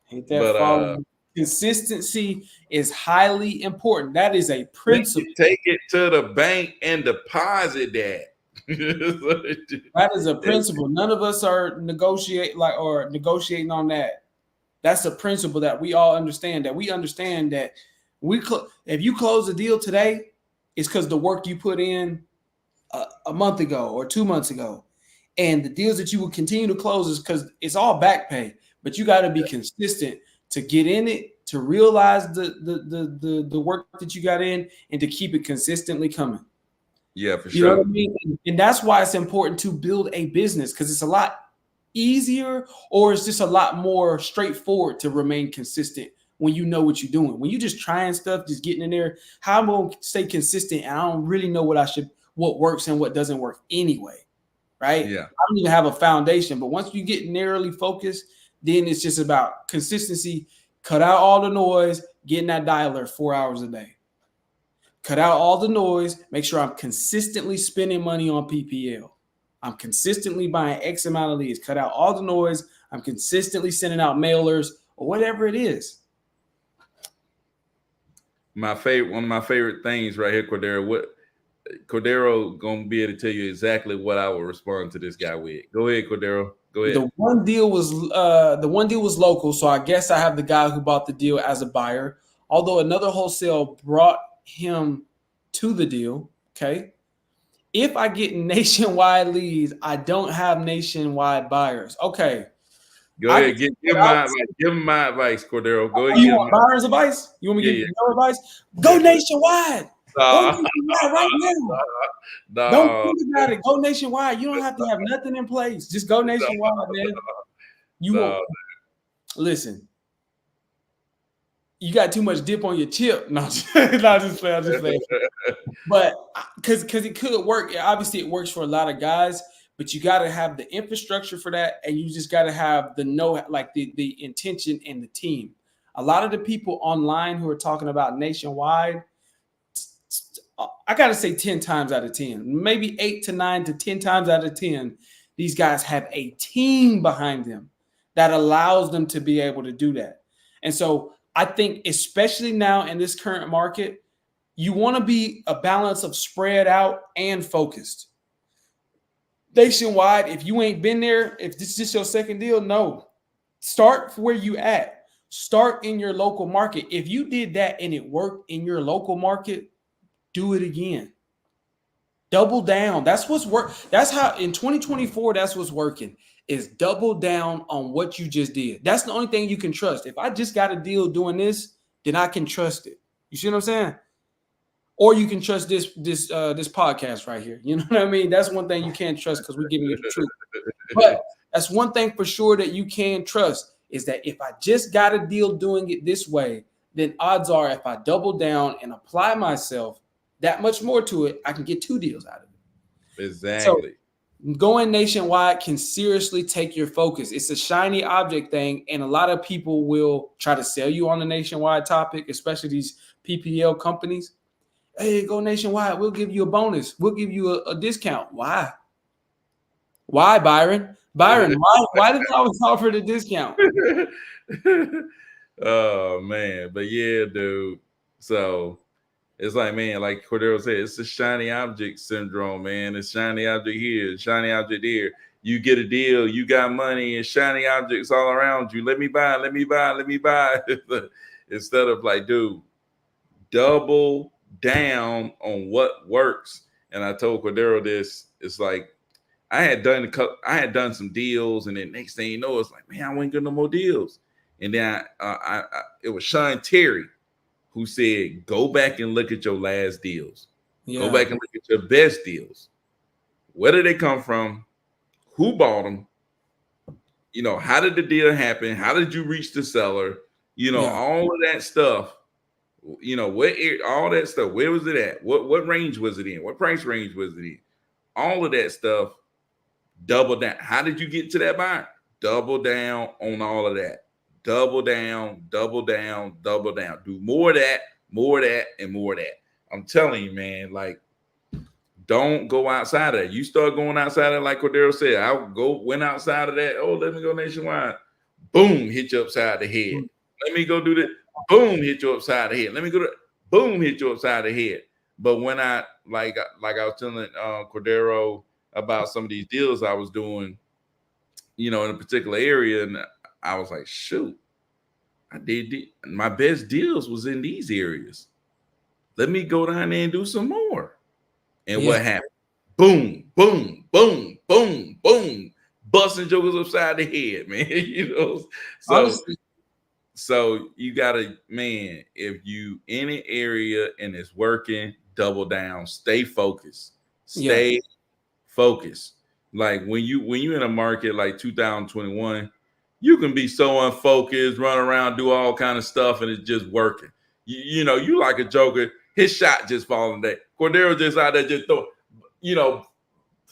B: Hit that follow. Consistency is highly important. That is a principle.
A: Take it to the bank and deposit that.
B: That is a principle. None of us are negotiating on that. That's a principle that we all understand. That we understand that if you close a deal today, It's because the work you put in a month ago or 2 months ago, and the deals that you will continue to close is because it's all back pay. But you got to be consistent to get in it, to realize the work that you got in, and to keep it consistently coming.
A: Yeah, for
B: You know
A: sure.
B: what I mean? And that's why it's important to build a business, because it's a lot easier, or it's just a lot more straightforward to remain consistent when you know what you're doing. When you're just trying stuff, just getting in there, how am I going to stay consistent? And I don't really know what works and what doesn't work anyway, right?
A: Yeah.
B: I don't even have a foundation, but once you get narrowly focused, then it's just about consistency. Cut out all the noise, getting that dialer 4 hours a day. Cut out all the noise. Make sure I'm consistently spending money on PPL. I'm consistently buying X amount of leads. Cut out all the noise. I'm consistently sending out mailers or whatever it is.
A: One of my favorite things right here, Cordero gonna be able to tell you exactly what I would respond to this guy with. Go ahead, Cordero. Go ahead.
B: The one deal was local, so I guess I have the guy who bought the deal as a buyer. Although another wholesale brought him to the deal. Okay. If I get nationwide leads, I don't have nationwide buyers. Okay.
A: Go ahead. Give him my advice, Cordero. Go ahead.
B: You want buyer's advice? You want me to give you your advice? Go nationwide. Go nationwide right now. Don't think about it. Go nationwide. You don't have to have nothing in place. Just go nationwide, man. Listen. You got too much dip on your chip. No, just playing. But because it could work. Obviously, it works for a lot of guys, but you got to have the infrastructure for that, and you just got to have the intention and the team. A lot of the people online who are talking about nationwide, I got to say 10 times out of 10, maybe 8 to 9 to 10 times out of 10, these guys have a team behind them that allows them to be able to do that. And so I think, especially now in this current market, you want to be a balance of spread out and focused. Nationwide, if you ain't been there, if this is just your second deal, no. Start where you at. Start in your local market. If you did that and it worked in your local market, do it again. Double down. That's what's work. That's how in 2024, that's what's working, is double down on what you just did. That's the only thing you can trust. If I just got a deal doing this, then I can trust it. You see what I'm saying? Or you can trust this podcast right here. You know what I mean? That's one thing you can't trust, because we're giving you the truth. But that's one thing for sure that you can trust, is that if I just got a deal doing it this way, then odds are if I double down and apply myself that much more to it, I can get 2 deals out of it.
A: Exactly.
B: So going nationwide can seriously take your focus. It's a shiny object thing, and a lot of people will try to sell you on the nationwide topic, especially these PPL companies. Hey, go nationwide. We'll give you a bonus. We'll give you a discount. Why? Why, Byron? Byron, why did I always offer the discount?
A: Oh, man. But yeah, dude. So it's like, man, like Cordero said, it's a shiny object syndrome, man. It's shiny object here, shiny object there. You get a deal, you got money, and shiny objects all around you. Let me buy. Instead of like, dude, double down on what works. And I told Cordero this. It's like I had done some deals, and then next thing you know, it's like, man, I ain't getting no more deals. And then it was Sean Terry who said, go back and look at your last deals. Yeah. Go back and look at your best deals. Where did they come from? Who bought them? You know, how did the deal happen? How did you reach the seller? You know, all of that stuff. You know, all that stuff. Where was it at? What range was it in? What price range was it in? All of that stuff. Double down. How did you get to that buyer? Double down on all of that. Double down, double down, double down. Do more of that, and more of that. I'm telling you, man, like, don't go outside of that. You start going outside of it, like Cordero said. Went outside of that. Oh, let me go nationwide. Boom, hit you upside the head. Let me go do that. Boom, hit you upside the head. Let me go to boom, hit you upside the head. But when I like I was telling Cordero about some of these deals I was doing, you know, in a particular area, and I was like, shoot, my best deals was in these areas. let me go down there and do some more. And
B: Yeah.
A: what happened? Boom, boom, boom, boom, boom, busting jokers upside the head, man.
B: Honestly,
A: So you gotta, man, if you in an area and it's working, double down, stay focused,
B: yeah.
A: stay focused. Like when you in a market like 2021, you can be so unfocused, run around, do all kind of stuff, and it's just working. You like a joker, his shot just falling there. Cordero just out there just throwing,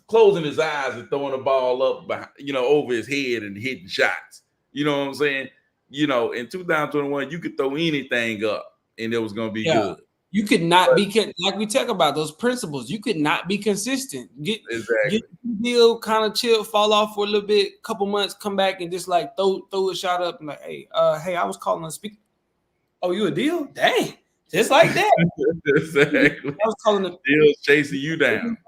A: closing his eyes and throwing the ball up behind, over his head and hitting shots. You know what I'm saying? In 2021, you could throw anything up and it was gonna be
B: Yeah.
A: good.
B: You could not be like we talk about those principles. You could not be consistent. Get
A: Exactly.
B: the deal, kind of chill, fall off for a little bit, couple months, come back and just like throw a shot up and like, hey, I was calling to speak. Oh, you a deal? Dang, just like that.
A: Exactly.
B: I was calling the
A: Deal's chasing you down.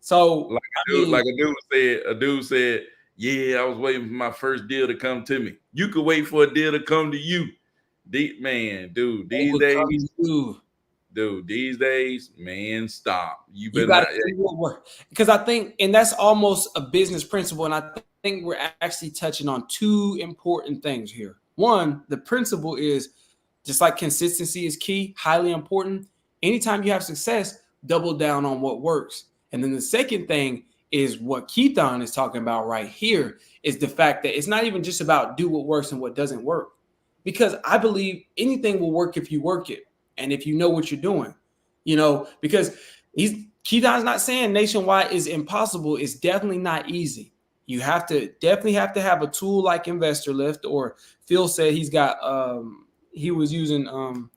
B: So
A: like a dude said, yeah, I was waiting for my first deal to come to me. You could wait for a deal to come to you. These days, man, stop. You better
B: work. Because I think, and that's almost a business principle. And I think we're actually touching on two important things here. One, the principle is just like consistency is key, highly important. Anytime you have success, double down on what works. And then the second thing is what Keithon is talking about right here is the fact that it's not even just about do what works and what doesn't work. Because I believe anything will work if you work it and if you know what you're doing, because Keithon's not saying nationwide is impossible. It's definitely not easy. You definitely have to have a tool like InvestorLift, or Phil said he's got he was using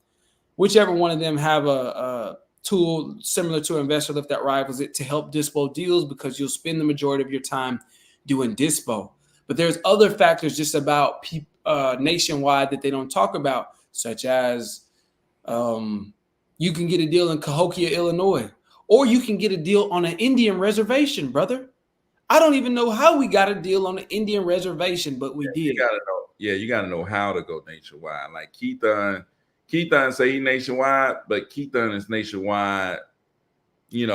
B: whichever one of them have a tool similar to InvestorLift that rivals it to help dispo deals, because you'll spend the majority of your time doing dispo. But there's other factors just about nationwide that they don't talk about, such as you can get a deal in Cahokia, Illinois, or you can get a deal on an Indian reservation, brother. I don't even know how we got a deal on an Indian reservation, but we did.
A: You gotta know. Yeah, you gotta know how to go nationwide. Like Keithon say he nationwide, but Keithon is nationwide, in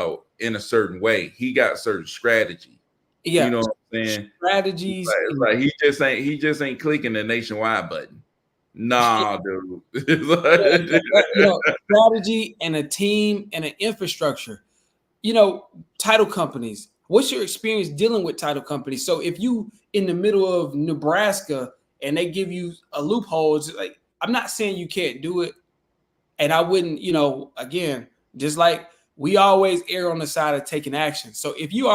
A: a certain way. He got certain strategy.
B: Yeah,
A: you know what I'm saying?
B: Strategies.
A: It's like he just ain't clicking the nationwide button. Nah, dude.
B: Strategy and a team and an infrastructure. Title companies. What's your experience dealing with title companies? So if you in the middle of Nebraska and they give you a loophole, it's like, I'm not saying you can't do it. And I wouldn't, again, just like we always err on the side of taking action. So if you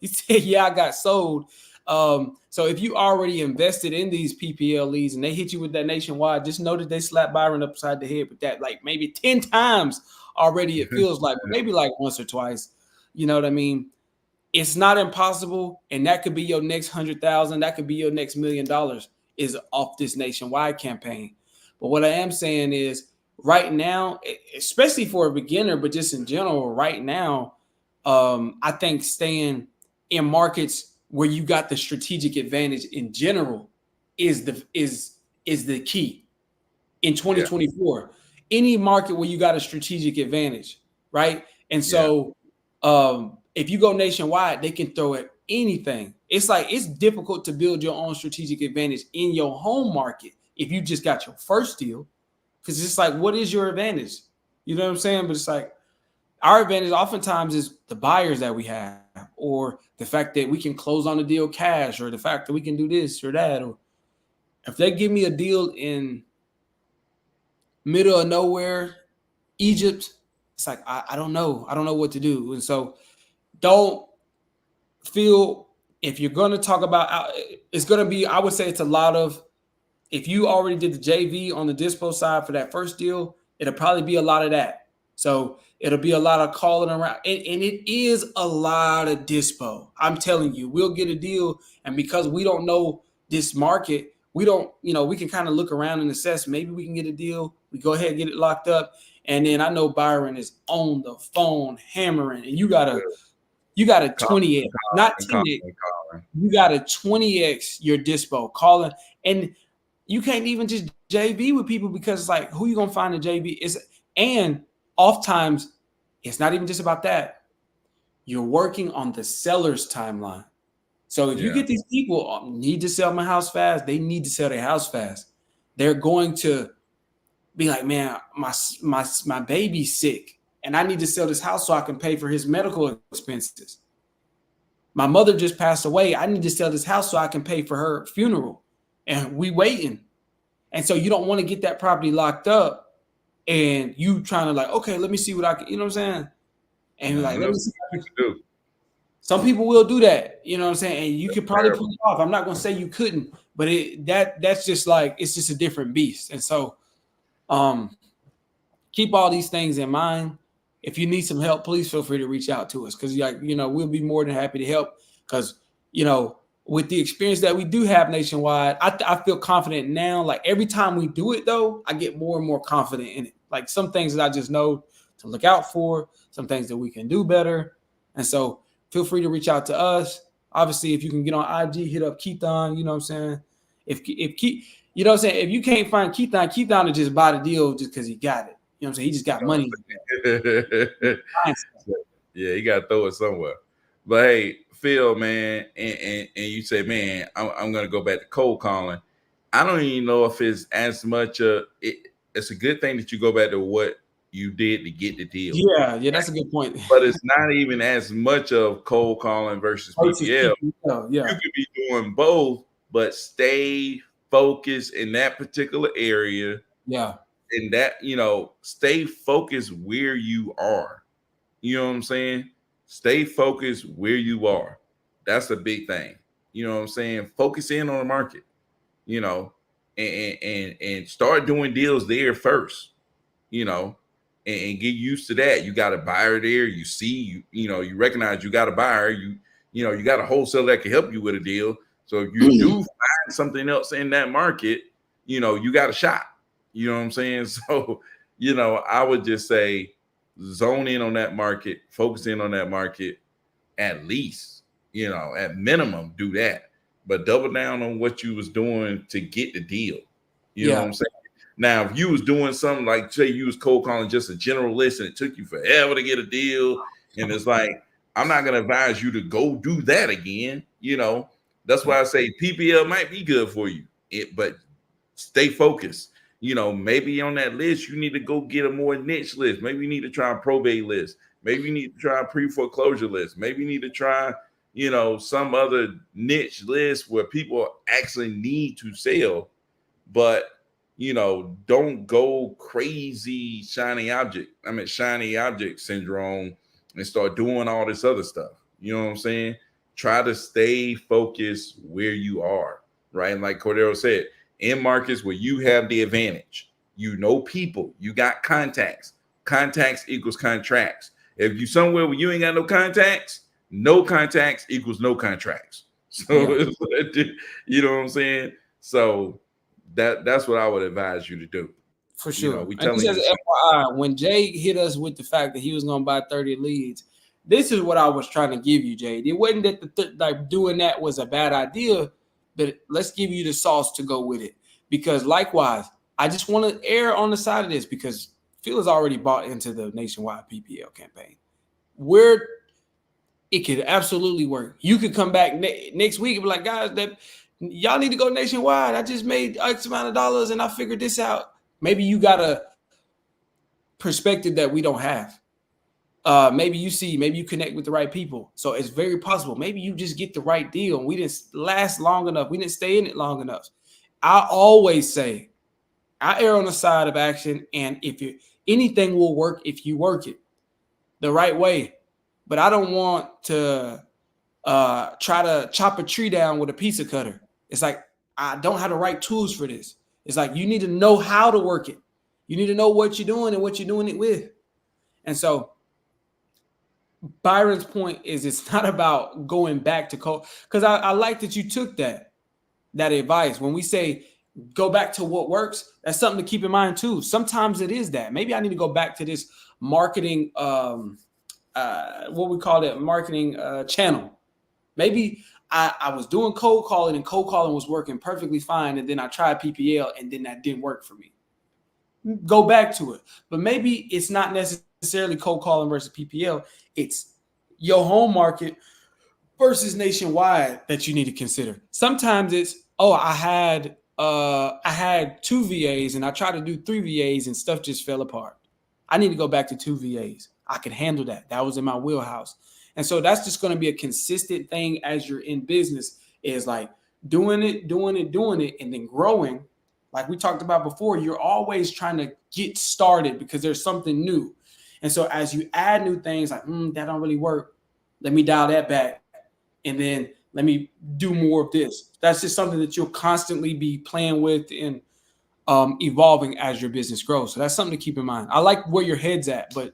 B: said, yeah, I got sold. So if you already invested in these PPLEs and they hit you with that nationwide, just know that they slapped Byron upside the head with that, like maybe 10 times already. It feels like maybe like once or twice. You know what I mean? It's not impossible. And that could be your next 100,000. That could be your next $1 million is off this nationwide campaign. But what I am saying is right now, especially for a beginner, but just in general, right now, I think staying in markets where you got the strategic advantage in general is the key in 2024. Yeah. Any market where you got a strategic advantage, right? And so if you go nationwide, they can throw at anything. It's difficult to build your own strategic advantage in your home market if you just got your first deal, because it's like, what is your advantage? You know what I'm saying? But it's like our advantage oftentimes is the buyers that we have, or the fact that we can close on the deal cash, or the fact that we can do this or that. Or if they give me a deal in middle of nowhere, Egypt, it's like, I don't know. I don't know what to do. And so don't feel, if you're going to talk about, it's going to be, I would say it's a lot of, if you already did the JV on the dispo side for that first deal, it'll probably be a lot of that. So it'll be a lot of calling around. And it is a lot of dispo. I'm telling you, we'll get a deal. And because we don't know this market, we don't, we can kind of look around and assess, maybe we can get a deal. We go ahead and get it locked up. And then I know Byron is on the phone hammering, and you got a 20x, not 10x. You got a 20x your dispo calling. And you can't even just JV with people, because it's like, who you gonna find a JV? And oftentimes it's not even just about that. You're working on the seller's timeline. So if you get these people need to sell my house fast, they need to sell their house fast. They're going to be like, man, my baby's sick, and I need to sell this house so I can pay for his medical expenses. My mother just passed away. I need to sell this house so I can pay for her funeral, and we waiting. And so you don't want to get that property locked up, and you trying to like, okay, let me see what I can, you know what I'm saying? And you're like, let me see what I can do. Some people will do that, you know what I'm saying? And you could probably pull it off. I'm not going to say you couldn't, but that's just like, it's just a different beast. And so keep all these things in mind. If you need some help, please feel free to reach out to us, because we'll be more than happy to help, because, with the experience that we do have nationwide, I feel confident now. Like every time we do it, though, I get more and more confident in it. Like some things that I just know to look out for, some things that we can do better. And so feel free to reach out to us. Obviously, if you can get on IG, hit up Keithon, you know what I'm saying? If you know what I'm saying? If you can't find Keithon will just buy the deal just because he got it. You know what I'm saying? He just got money.
A: Yeah, he got to throw it somewhere. But hey, Phil, man, and you say, man, I'm going to go back to cold calling. I don't even know if it's as much it's a good thing that you go back to what you did to get the deal.
B: Yeah, that's a good point.
A: But it's not even as much of cold calling versus PPL.
B: Yeah.
A: You could be doing both, but stay focused in that particular area.
B: Yeah.
A: And that, stay focused where you are. You know what I'm saying? Stay focused where you are. That's a big thing. You know what I'm saying? Focus in on the market, and start doing deals there first, and get used to that. You got a buyer there. You see, you recognize you got a buyer. You got a wholesaler that can help you with a deal. So if you do find something else in that market, you got a shot. You know what I'm saying? So, I would just say zone in on that market, focus in on that market, at least, at minimum, do that. But double down on what you was doing to get the deal. You know what I'm saying? Now, if you was doing something like, say, you was cold calling just a general list and it took you forever to get a deal, and it's like, I'm not going to advise you to go do that again. That's why I say PPL might be good for you, but stay focused. Maybe on that list, you need to go get a more niche list. Maybe you need to try a probate list. Maybe you need to try a pre-foreclosure list. Maybe you need to try, some other niche list where people actually need to sell. But, don't go crazy shiny object syndrome and start doing all this other stuff. You know what I'm saying? Try to stay focused where you are, right? And like Cordero said, in markets where you have the advantage, people, you got contacts. Contacts equals contracts. If you somewhere where you ain't got no contacts equals no contracts. So you know what I'm saying? So that's what I would advise you to do.
B: For sure. We telling you, FYI, when Jay hit us with the fact that he was going to buy 30 leads, this is what I was trying to give you, Jay. It wasn't that doing that was a bad idea, but let's give you the sauce to go with it. Because likewise, I just want to err on the side of this because Phil has already bought into the nationwide PPL campaign. It could absolutely work. You could come back next week and be like, guys, that y'all need to go nationwide. I just made X amount of dollars and I figured this out. Maybe you got a perspective that we don't have. Maybe you connect with the right people. So it's very possible. Maybe you just get the right deal and we didn't last long enough. We didn't stay in it long enough. I always say I err on the side of action. And anything will work if you work it the right way. But I don't want to try to chop a tree down with a pizza cutter. It's like, I don't have the right tools for this. It's like, you need to know how to work it. You need to know what you're doing and what you're doing it with. And so Byron's point is it's not about going back to cold, because I like that you took that advice. When we say go back to what works, that's something to keep in mind too. Sometimes it is that. Maybe I need to go back to this marketing, what we call it, marketing channel. Maybe I was doing cold calling and cold calling was working perfectly fine. And then I tried PPL and then that didn't work for me. Go back to it. But maybe it's not necessarily necessarily cold calling versus PPL. It's your home market versus nationwide that you need to consider. Sometimes it's, oh, I had 2 VAs and I tried to do 3 VAs and stuff just fell apart. I need to go back to 2 VAs. I can handle that. That was in my wheelhouse. And so that's just going to be a consistent thing as you're in business, is like doing it, and then growing. Like we talked about before, you're always trying to get started because there's something new. And so as you add new things, like, that don't really work, let me dial that back. And then let me do more of this. That's just something that you'll constantly be playing with and evolving as your business grows. So that's something to keep in mind. I like where your head's at, but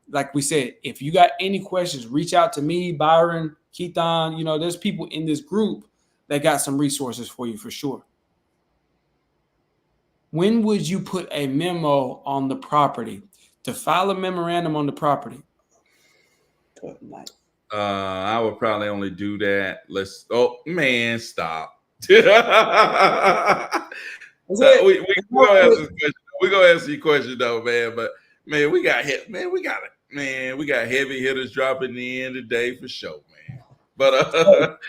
B: like we said, if you got any questions, reach out to me, Byron, Keithon. You know, there's people in this group that got some resources for you for sure. When would you put a memo on the property? To file a memorandum on the property?
A: I would probably only do that. Oh man, stop. We're gonna answer this question. We're gonna answer your question though, man. But man, we got heavy hitters dropping in today for sure, man. But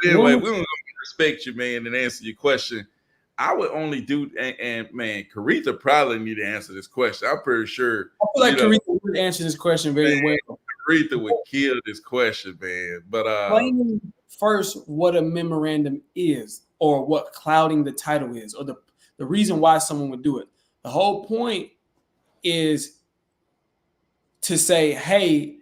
A: anyway, we're gonna respect you, man, and answer your question. I would only do, and man, Caretha probably need to answer this question. I'm pretty sure.
B: I feel like Caretha would answer this question very well.
A: Caretha would kill this question, man. But
B: explain first what a memorandum is, or what clouding the title is, or the reason why someone would do it. The whole point is to say, hey,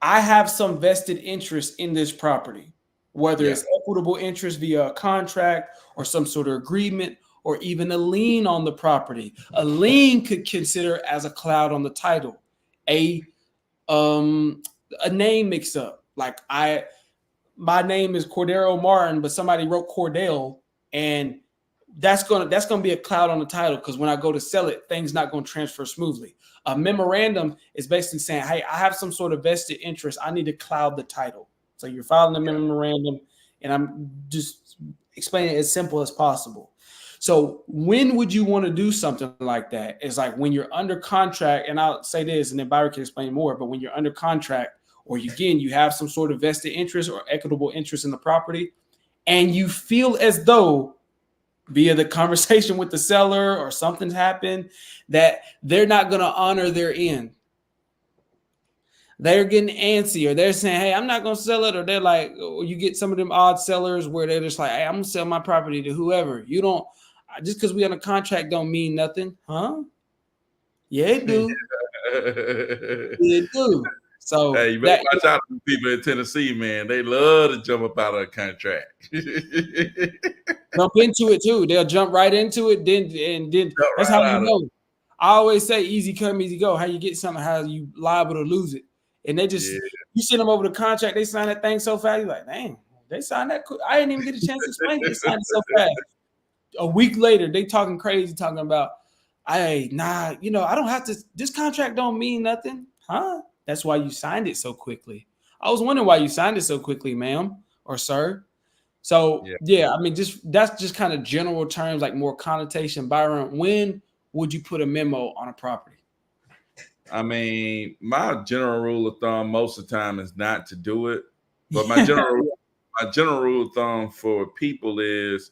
B: I have some vested interest in this property, whether it's equitable interest via a contract or some sort of agreement, or even a lien on the property. A lien could consider as a cloud on the title. A name mix up. Like my name is Cordero Martin, but somebody wrote Cordell, and that's gonna be a cloud on the title, because when I go to sell it, things not gonna transfer smoothly. A memorandum is basically saying, hey, I have some sort of vested interest. I need to cloud the title. So you're filing a memorandum, and I'm just explaining it as simple as possible. So when would you want to do something like that? It's like when you're under contract, and I'll say this, and then Byron can explain more, but when you're under contract, or you have some sort of vested interest or equitable interest in the property, and you feel as though via the conversation with the seller or something's happened that they're not going to honor their end. They're getting antsy, or they're saying, hey, I'm not going to sell it. Or they're like, or you get some of them odd sellers where they're just like, hey, I'm going to sell my property to whoever. You don't, just because we on a contract don't mean nothing. Huh? Yeah, it do. It do. So
A: hey, you better watch out for people in Tennessee, man. They love to jump up out of a contract.
B: Jump into it too. They'll jump right into it. Then that's how you know. I always say easy come, easy go. How you get something, how you liable to lose it. And they just, you send them over the contract, they sign that thing so fast. You're like, dang, they signed that. I didn't even get a chance to explain it. They signed it so fast. A week later, they talking crazy, talking about, I don't have to, this contract don't mean nothing. Huh? That's why you signed it so quickly. I was wondering why you signed it so quickly, ma'am or sir. So I mean, that's just kind of general terms, like more connotation. Byron, when would you put a memo on a property?
A: I mean, my general rule of thumb most of the time is not to do it. But my general rule of thumb for people is,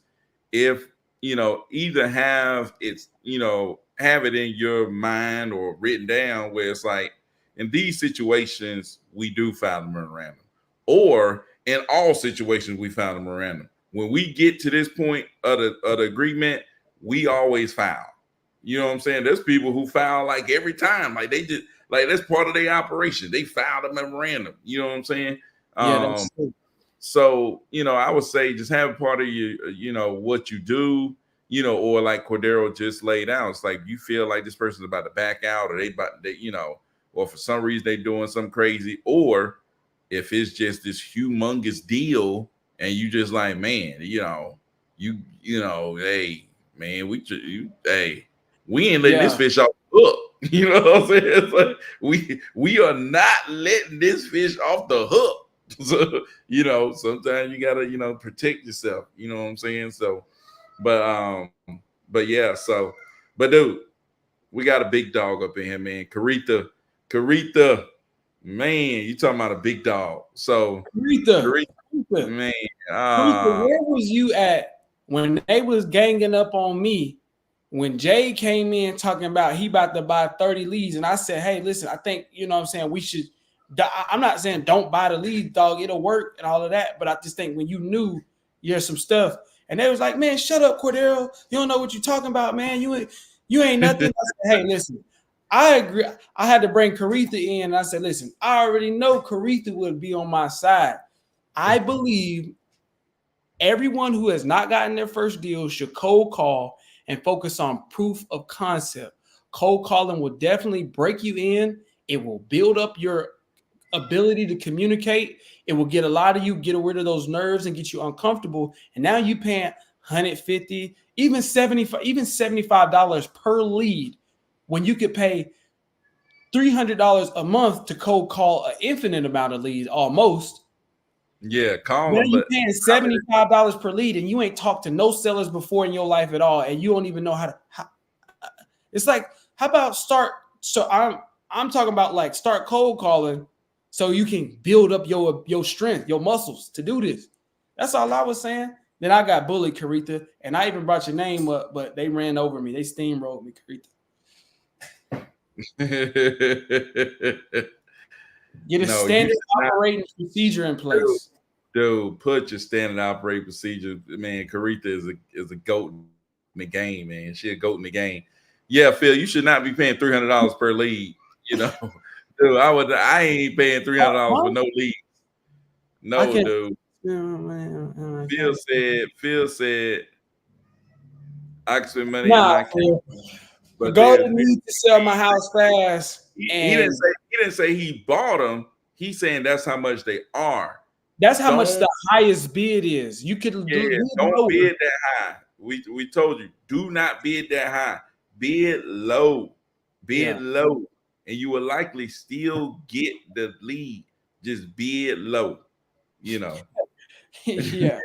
A: if either have it in your mind or written down, where it's like, in these situations we do file a memorandum, or in all situations we file a memorandum. When we get to this point of the agreement, we always file. You know what I'm saying? There's people who file like every time, like they just, like that's part of their operation. They filed a memorandum. You know what I'm saying?
B: That's true.
A: So, I would say just have a part of your, what you do, or like Cordero just laid out. It's like you feel like this person's about to back out, or or for some reason they doing something crazy, or if it's just this humongous deal and you just like, man, hey, man, we ain't letting this fish off the hook. You know what I'm saying? It's like we are not letting this fish off the hook. So, sometimes you gotta, protect yourself. You know what I'm saying? So, but dude, we got a big dog up in here, man. Caretha, Caretha, man, you talking about a big dog. So Caretha, man,
B: Where was you at when they was ganging up on me? When Jay came in talking about he about to buy 30 leads, and I said, hey, listen, I think, you know what I'm saying, we should, I'm not saying don't buy the lead, dog, it'll work and all of that, but I just think when you knew there's some stuff, and they was like, man, shut up, Cordero, you don't know what you're talking about, man, you ain't nothing. I said, hey, listen, I agree. I had to bring Caretha in, and I said, listen, I already know Caretha would be on my side. I believe everyone who has not gotten their first deal should cold call and focus on proof of concept. Cold calling will definitely break you in. It will build up your ability to communicate. It will get a lot of you, get rid of those nerves and get you uncomfortable. And now you paying $150, even $75 per lead when you could pay $300 a month to cold call an infinite amount of leads almost.
A: Yeah, call
B: Now
A: them.
B: you paying $75 per lead, and you ain't talked to no sellers before in your life at all, and you don't even know how to. It's like, how about start? So I'm talking about like start cold calling, so you can build up your strength, your muscles to do this. That's all I was saying. Then I got bullied, Caretha, and I even brought your name up, but they ran over me. They steamrolled me,
A: Caretha.
B: Get a standard operating procedure in place.
A: Dude, put your standard operating procedure. Man, Caretha is a goat in the game, man. She a goat in the game. Yeah, Phil, you should not be paying $300 per lead. You know, dude, I ain't paying $300 for no leads. No, dude. Phil said, I can spend money and not care.
B: But go to need to sell my house fast.
A: He didn't say he bought them. He's saying that's how much they are.
B: That's how much the highest bid is. You could
A: don't bid that high. We told you, do not bid that high. Bid low. Bid low. And you will likely still get the lead. Just bid low. You know.
B: Yeah.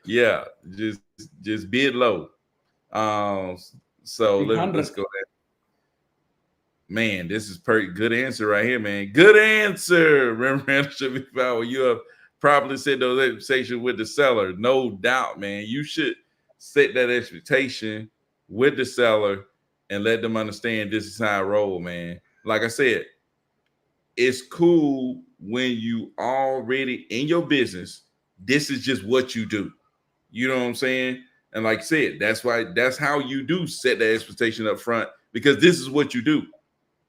A: Yeah. Just bid low. So let's go there. Man, this is pretty good answer right here, man. Good answer. Remember, should be found when you have properly set those expectations with the seller. No doubt, man. You should set that expectation with the seller and let them understand this is how I roll, man. Like I said, it's cool when you already in your business. This is just what you do. You know what I'm saying? And like I said, that's how you do set that expectation up front, because this is what you do.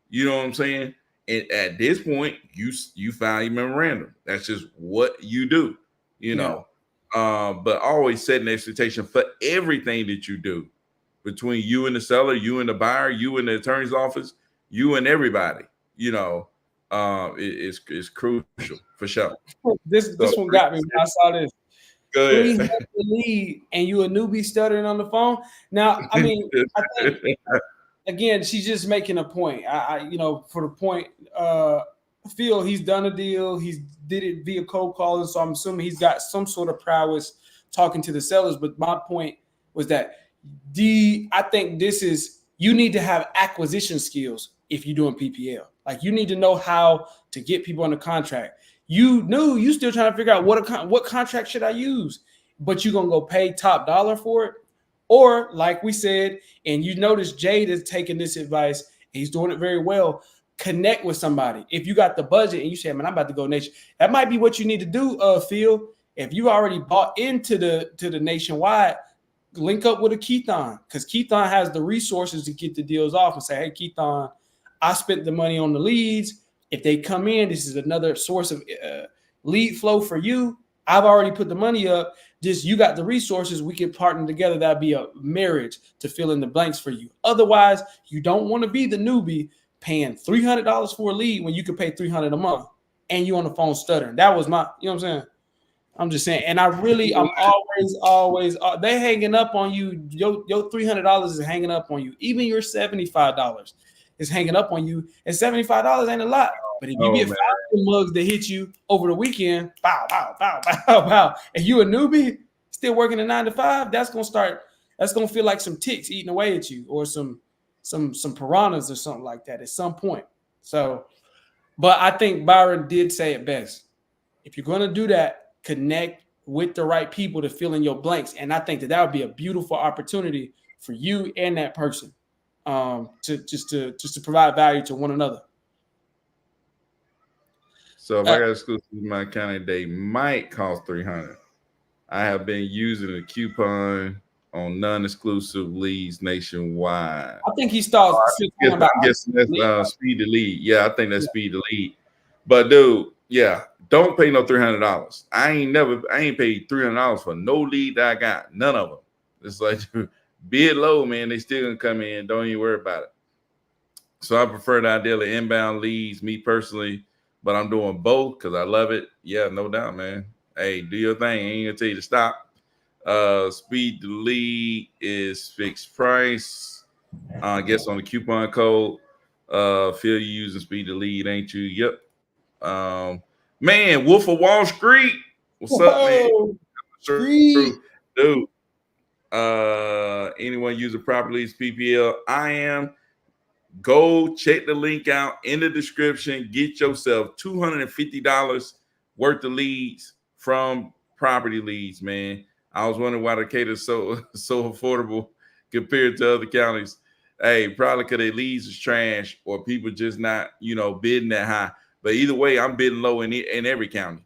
A: You know what I'm saying? And at this point, you file your memorandum. That's just what you do, you know. But always set an expectation for everything that you do between you and the seller, you and the buyer, you and the attorney's office, you and everybody. You know, it's crucial for sure.
B: This one got me when I saw this.
A: Go ahead.
B: 300 lead and you a newbie stuttering on the phone. Now, I mean, I think again, she's just making a point. I for the point, Phil, he's done a deal. He's did it via cold calling, so I'm assuming he's got some sort of prowess talking to the sellers. But my point was that I think this is, you need to have acquisition skills if you're doing PPL. Like, you need to know how to get people under contract. You still trying to figure out what contract should I use, but you're gonna go pay top dollar for it. Or like we said, and you notice Jade is taking this advice, he's doing it very well. Connect with somebody. If you got the budget and you say, man, I'm about to go nation, that might be what you need to do, Phil. If you already bought into the nationwide, link up with a Keithon, because Keithon has the resources to get the deals off and say, hey, Keithon, I spent the money on the leads. If they come in, this is another source of lead flow for you. I've already put the money up. Just, you got the resources. We can partner together. That'd be a marriage to fill in the blanks for you. Otherwise, you don't want to be the newbie paying $300 for a lead when you could pay $300 a month and you on the phone stuttering. That was my, you know what I'm saying? I'm just saying. And I'm always, they hanging up on you. Your $300 is hanging up on you. Even your $75 is hanging up on you. And $75 ain't a lot. But if you get 5 mugs that hit you over the weekend, bow, bow, bow, bow, bow, and you a newbie still working a 9 to 5, that's gonna feel like some ticks eating away at you, or some piranhas or something like that at some point. So, but I think Byron did say it best. If you're going to do that, connect with the right people to fill in your blanks. And I think that would be a beautiful opportunity for you and that person to provide value to one another.
A: So if I got exclusive in my county, they might cost $300. I have been using a coupon on non-exclusive leads nationwide.
B: I think he starts.
A: I'm guessing that's speed to lead. Yeah, I think that's speed to lead. But dude, yeah, don't pay no $300. I ain't paid $300 for no lead that I got. None of them. It's like bid low, man. They still gonna come in. Don't even worry about it. So I prefer the idea of inbound leads, me personally, but I'm doing both because I love it. Yeah, no doubt, man. Hey, do your thing. I ain't gonna tell you to stop. Speed to lead is fixed price. I guess on the coupon code. Phil, you using speed to lead, ain't you? Yep. Man, Wolf of Wall Street. What's up, man? Dude. Anyone using proper leads PPL? I am. Go check the link out in the description. Get yourself $250 worth of leads from property leads, man. I was wondering why the cater so affordable compared to other counties. Hey, probably because their leads is trash or people just not, bidding that high. But either way, I'm bidding low in every county.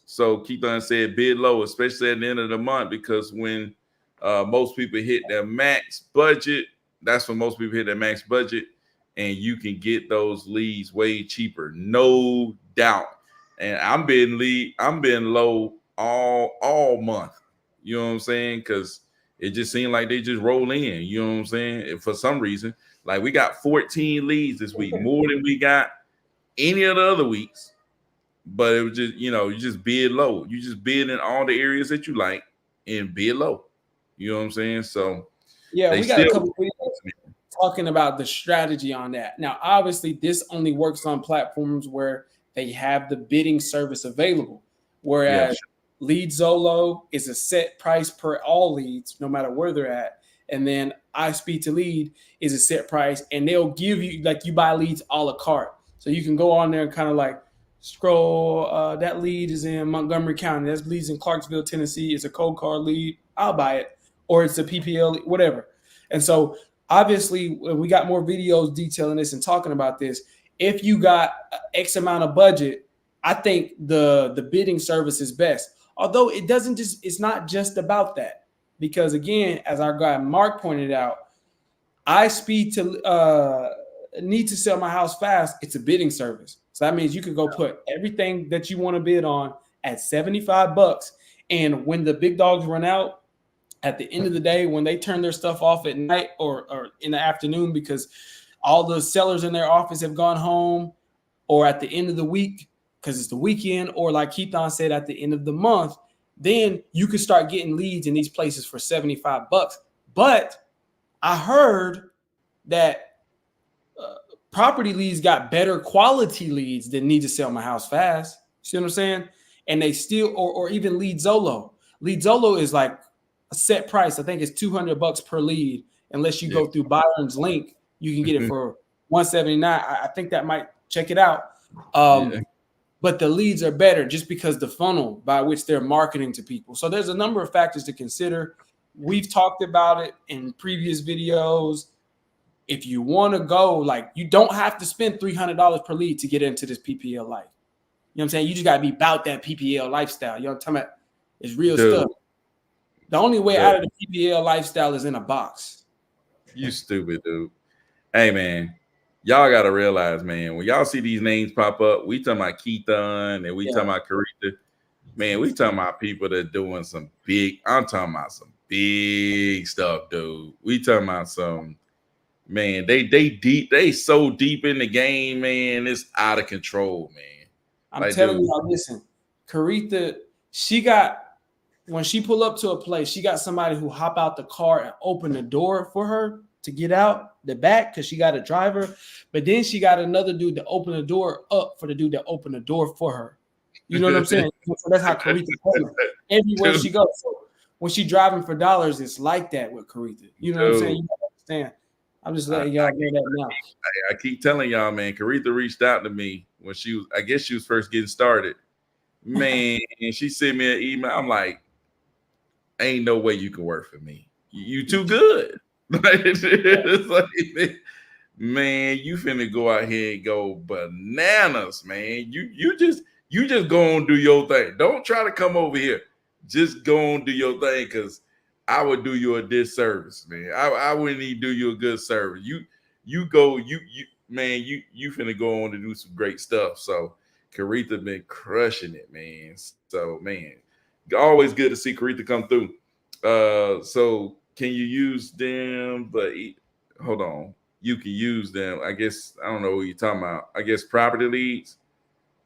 A: So Keith said bid low, especially at the end of the month, because when most people hit their max budget, that's when most people hit their max budget, and you can get those leads way cheaper, no doubt. And I'm bidding low all month. You know what I'm saying? Because it just seemed like they just roll in. You know what I'm saying? And for some reason, like we got 14 leads this week, more than we got any of the other weeks. But it was just, you just bid low. You just bid in all the areas that you like and bid low. You know what I'm saying? So
B: yeah, we got a couple videos talking about the strategy on that. Now, obviously, this only works on platforms where they have the bidding service available, whereas LeadZolo is a set price per all leads, no matter where they're at. And then iSpeed to Lead is a set price, and they'll give you, like, you buy leads a la carte. So you can go on there and kind of like scroll. That lead is in Montgomery County. That leads in Clarksville, Tennessee. It's a cold card lead. I'll buy it. Or it's a PPL, whatever. And so obviously we got more videos detailing this and talking about this. If you got X amount of budget, I think the bidding service is best. Although it's not just about that. Because again, as our guy Mark pointed out, iSpeed to need to sell my house fast. It's a bidding service. So that means you can go put everything that you want to bid on at $75. And when the big dogs run out, at the end of the day, when they turn their stuff off at night or in the afternoon because all the sellers in their office have gone home, or at the end of the week because it's the weekend, or like Keithon said, at the end of the month, then you can start getting leads in these places for $75. But I heard that property leads got better quality leads than need to sell my house fast. See what I'm saying? And they still, or even LeadZolo. LeadZolo is like a set price. I think it's $200 per lead. Unless you go through Byron's link, you can get it for $179. I think that might check it out. But the leads are better just because the funnel by which they're marketing to people. So there's a number of factors to consider. We've talked about it in previous videos. If you want to go, like, you don't have to spend $300 per lead to get into this PPL life. You know what I'm saying? You just got to be about that PPL lifestyle. You know what I'm talking about? It's real stuff. The only way out of the PPL lifestyle is in a box.
A: You stupid, dude. Hey, man, y'all got to realize, man, when y'all see these names pop up, we talking about Keithon and we talking about Carita. Man, we talking about people that doing some big, I'm talking about some big stuff, dude. We talking about some, man, they so deep in the game, man. It's out of control, man.
B: I'm telling y'all, listen, Carita, when she pull up to a place, she got somebody who hop out the car and open the door for her to get out the back because she got a driver. But then she got another dude to open the door up for the dude that opened the door for her. You know what I'm saying? So that's how Carita goes everywhere she goes. So when she driving for dollars, it's like that with Carita. You know what I'm saying? You gotta understand. I'm just letting y'all know that now.
A: I keep telling y'all, man. Caretha reached out to me when she was, I guess she was first getting started. Man, she sent me an email. I'm like, ain't no way you can work for me. You too good. It's like, man, you finna go out here and go bananas, man. You just go and do your thing. Don't try to come over here. Just go and do your thing, because I would do you a disservice, man. I wouldn't even do you a good service. You go, man, you finna go on to do some great stuff. So Caretha been crushing it, man. So man, always good to see Caretha come through. So can you use them? But hold on, you can use them. I guess I don't know what you're talking about. I guess property leads,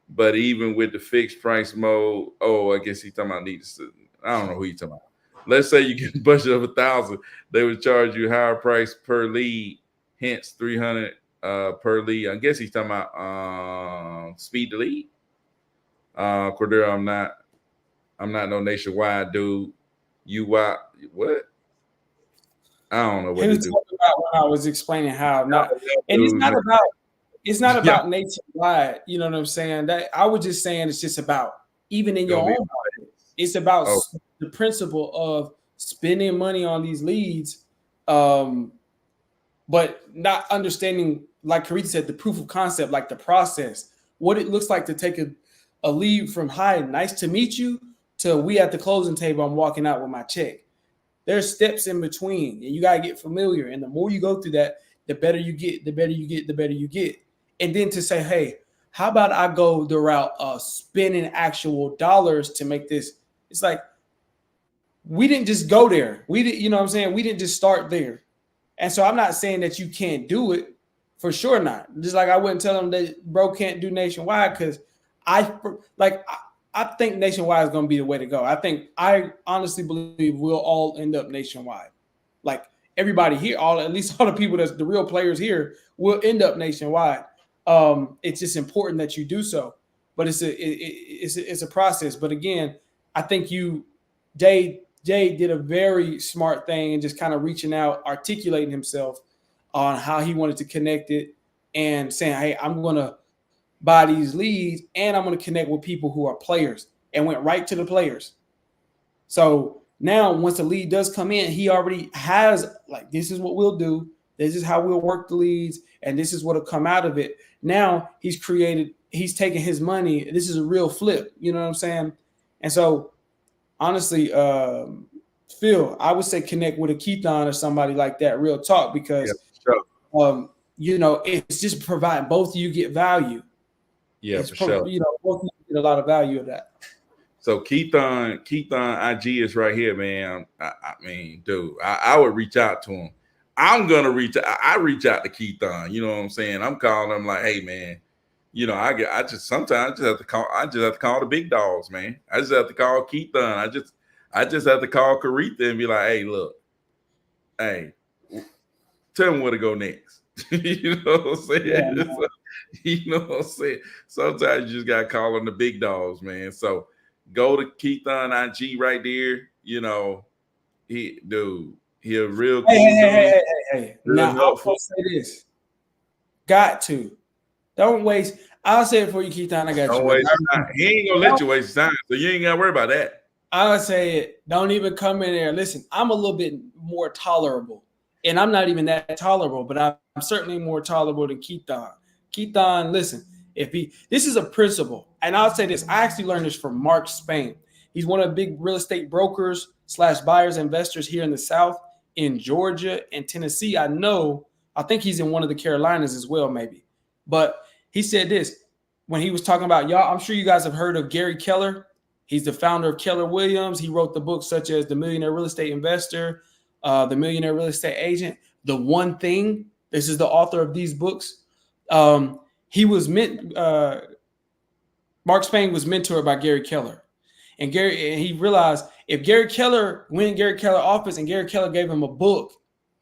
A: but even with the fixed price mode, oh, I guess he's talking about needs. I don't know who you're talking about. Let's say you get a budget of 1,000, they would charge you higher price per lead, hence 300 per lead. I guess he's talking about speed to lead. Cordero, I'm not no nationwide dude. What? I don't know what
B: He
A: to
B: was
A: do.
B: talking about when I was explaining how not, and it's not about nationwide. You know what I'm saying? That I was just saying it's just about even in your own market. It's about the principle of spending money on these leads, but not understanding, like Caretha said, the proof of concept, like the process, what it looks like to take a lead from hi, nice to meet you, to we at the closing table, I'm walking out with my check. There's steps in between, and you gotta get familiar. And the more you go through that, the better you get, the better you get, the better you get. And then to say, hey, how about I go the route of spending actual dollars to make this? It's like we didn't just go there. We didn't, you know what I'm saying? We didn't just start there. And so I'm not saying that you can't do it, for sure not. Just like I wouldn't tell them that bro can't do nationwide, because I think nationwide is going to be the way to go. I honestly believe we'll all end up nationwide. Like everybody here, at least all the people that's the real players here will end up nationwide. It's just important that you do so, but it's a process. But again, I think Jay did a very smart thing and just kind of reaching out, articulating himself on how he wanted to connect it and saying, hey, I'm going to buy these leads and I'm going to connect with people who are players, and went right to the players. So now once the lead does come in, he already has like, this is what we'll do. This is how we'll work the leads, and this is what'll come out of it. Now he's taking his money. This is a real flip. You know what I'm saying? And so honestly, Phil, I would say connect with a Keithon or somebody like that, real talk, because it's just providing both of you get value.
A: Yeah, for sure.
B: Both of you get a lot of value of that.
A: So Keithon IG is right here, man. I mean, dude, I would reach out to him. I'm gonna reach out. I reach out to Keithon. You know what I'm saying? I'm calling him like, hey, man. I just sometimes have to call. I just have to call the big dogs, man. I just have to call Keithon. I just have to call Caretha and be like, hey, look, hey, tell me where to go next. You know what I'm saying?
B: Yeah,
A: you know what I'm saying? Sometimes you just gotta call on the big dogs, man. So go to Keithon IG right there. He a real cool dude.
B: Hey. Now I'm gonna say this. Got to. Don't waste. I'll say it for you, Keithon. I got
A: Don't
B: you.
A: Waste time. He ain't gonna let you waste time, so you ain't gotta worry about that.
B: I'll say it. Don't even come in there. Listen, I'm a little bit more tolerable, and I'm not even that tolerable, but I'm certainly more tolerable than Keithon. Keithon, listen, this is a principle, and I'll say this. I actually learned this from Mark Spain. He's one of the big real estate brokers / buyers and investors here in the South, in Georgia and Tennessee. I think he's in one of the Carolinas as well, maybe. But he said this when he was talking about y'all. I'm sure you guys have heard of Gary Keller. He's the founder of Keller Williams. He wrote the books such as The Millionaire Real Estate Investor, The Millionaire Real Estate Agent, The One Thing. This is the author of these books. Mark Spain was mentored by Gary Keller. And he realized if Gary Keller went in Gary Keller's office and Gary Keller gave him a book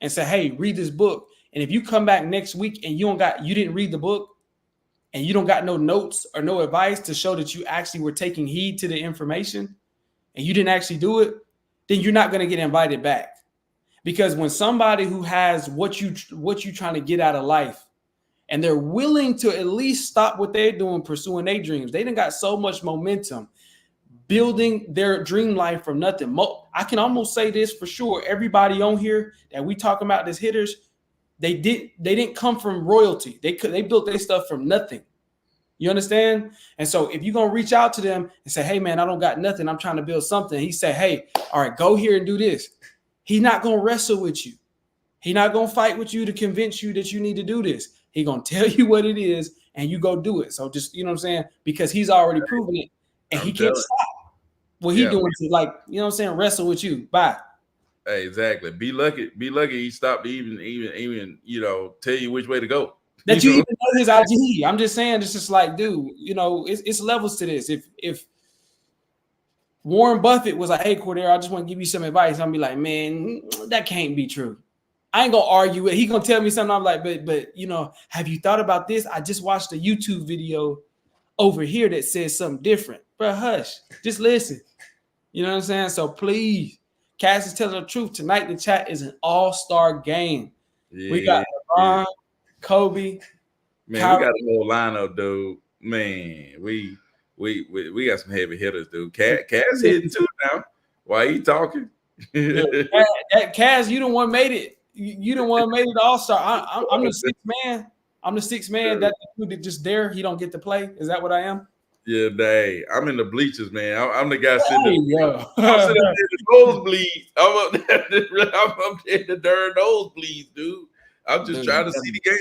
B: and said, hey, read this book. And if you come back next week and you didn't read the book and you don't got no notes or no advice to show that you actually were taking heed to the information and you didn't actually do it, then you're not going to get invited back. Because when somebody who has what you trying to get out of life, and they're willing to at least stop what they're doing, pursuing their dreams, they done got so much momentum building their dream life from nothing. I can almost say this for sure. Everybody on here that we talking about as hitters, they didn't come from royalty. They built their stuff from nothing. You understand? And so if you're gonna reach out to them and say, hey man, I don't got nothing, I'm trying to build something. He said, hey, all right, go here and do this. He's not gonna wrestle with you. He's not gonna fight with you to convince you that you need to do this. He's gonna tell you what it is and you go do it. So just, you know what I'm saying? Because he's already proven it and he can't stop. What he doing is like, you know what I'm saying, wrestle with you. Bye.
A: Hey, exactly. Be lucky he stopped to even you know, tell you which way to go.
B: That you even know his IG. I'm just saying, it's just like, dude, you know, it's levels to this. If Warren Buffett was like, hey, Cordero, I just want to give you some advice, I'm be like, man, that can't be true. I ain't gonna argue it. He gonna tell me something. I'm like, but you know, have you thought about this? I just watched a YouTube video over here that says something different. But hush, just listen. You know what I'm saying? So please, Cass is telling the truth. Tonight, the chat is an all-star game. Yeah, we got LeBron, Kobe.
A: Man, Kyrie. We got a whole lineup, dude. Man, we got some heavy hitters, dude. Cass hitting too now. Why he talking?
B: Cass, you the one made it. You the one made it all-star. I'm the sixth man. I'm the sixth man. That dude just there. He don't get to play. Is that what I am?
A: Yeah, dang. I'm in the bleachers, man. I'm the guy sitting
B: there.
A: I'm sitting up in the nosebleeds. I'm up there in the darn nosebleeds, dude. I'm just trying to see the game.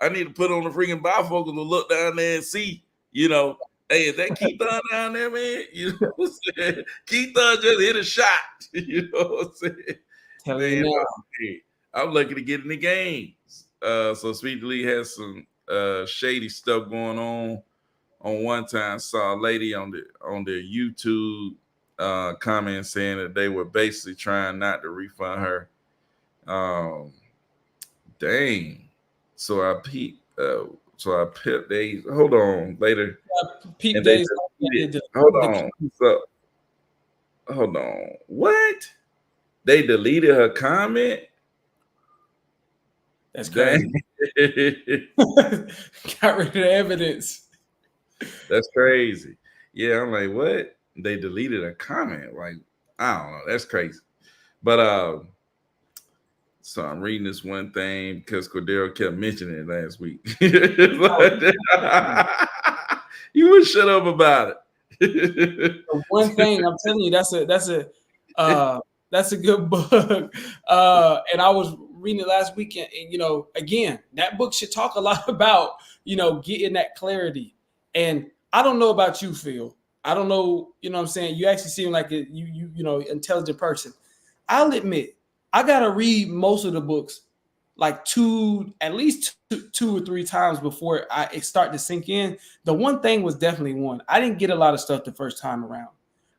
A: I need to put on the freaking bifocals to look down there and see, you know. Hey, is that Keith down there, man? You know what I'm saying? Keith just hit a shot. You know what I'm saying? Man, I'm lucky to get in the games. So Sweet Lee has some shady stuff going on. On one time, saw a lady on their YouTube comment saying that they were basically trying not to refund her. Dang. So I peeped. They hold on later.
B: Peep days.
A: Hold on. What? They deleted her comment.
B: That's crazy. Got rid of the evidence.
A: That's crazy. Yeah, I'm like, what? They deleted a comment. Like, I don't know. That's crazy. But so I'm reading this one thing because Cordero kept mentioning it last week. You would shut up about it.
B: One thing I'm telling you, that's a good book. And I was reading it last weekend, and you know, again, that book should talk a lot about, you know, getting that clarity. And I don't know about you, Phil. I don't know, you know what I'm saying? You actually seem like a you know, intelligent person. I'll admit, I gotta read most of the books like at least two or three times before it start to sink in. The one thing was definitely one. I didn't get a lot of stuff the first time around.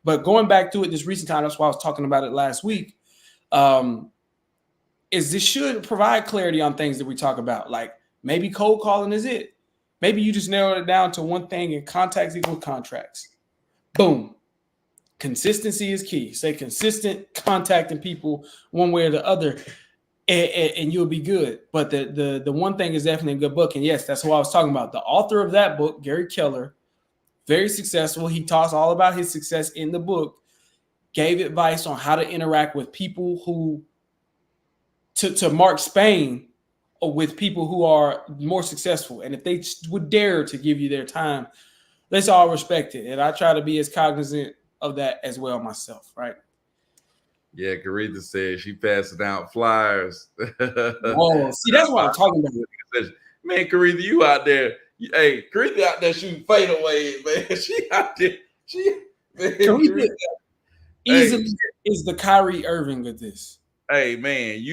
B: But going back to it this recent time, that's why I was talking about it last week, is this should provide clarity on things that we talk about. Like maybe cold calling is it. Maybe you just narrowed it down to one thing, and contacts equal contracts. Boom. Consistency is key. Stay consistent, contacting people one way or the other, and you'll be good. But the one thing is definitely a good book. And yes, that's what I was talking about. The author of that book, Gary Keller, very successful. He talks all about his success in the book, gave advice on how to interact with people who, to Mark Spain, or with people who are more successful. And if they would dare to give you their time, let's all respect it. And I try to be as cognizant of that as well myself, right?
A: Yeah, Caritha said she passing out flyers.
B: Oh, see, that's what I'm talking about.
A: Man, Caritha, you out there. Hey, Caritha out there shooting fadeaways, man. She out there.
B: Caritha easily is the Kyrie Irving of this.
A: Hey, man,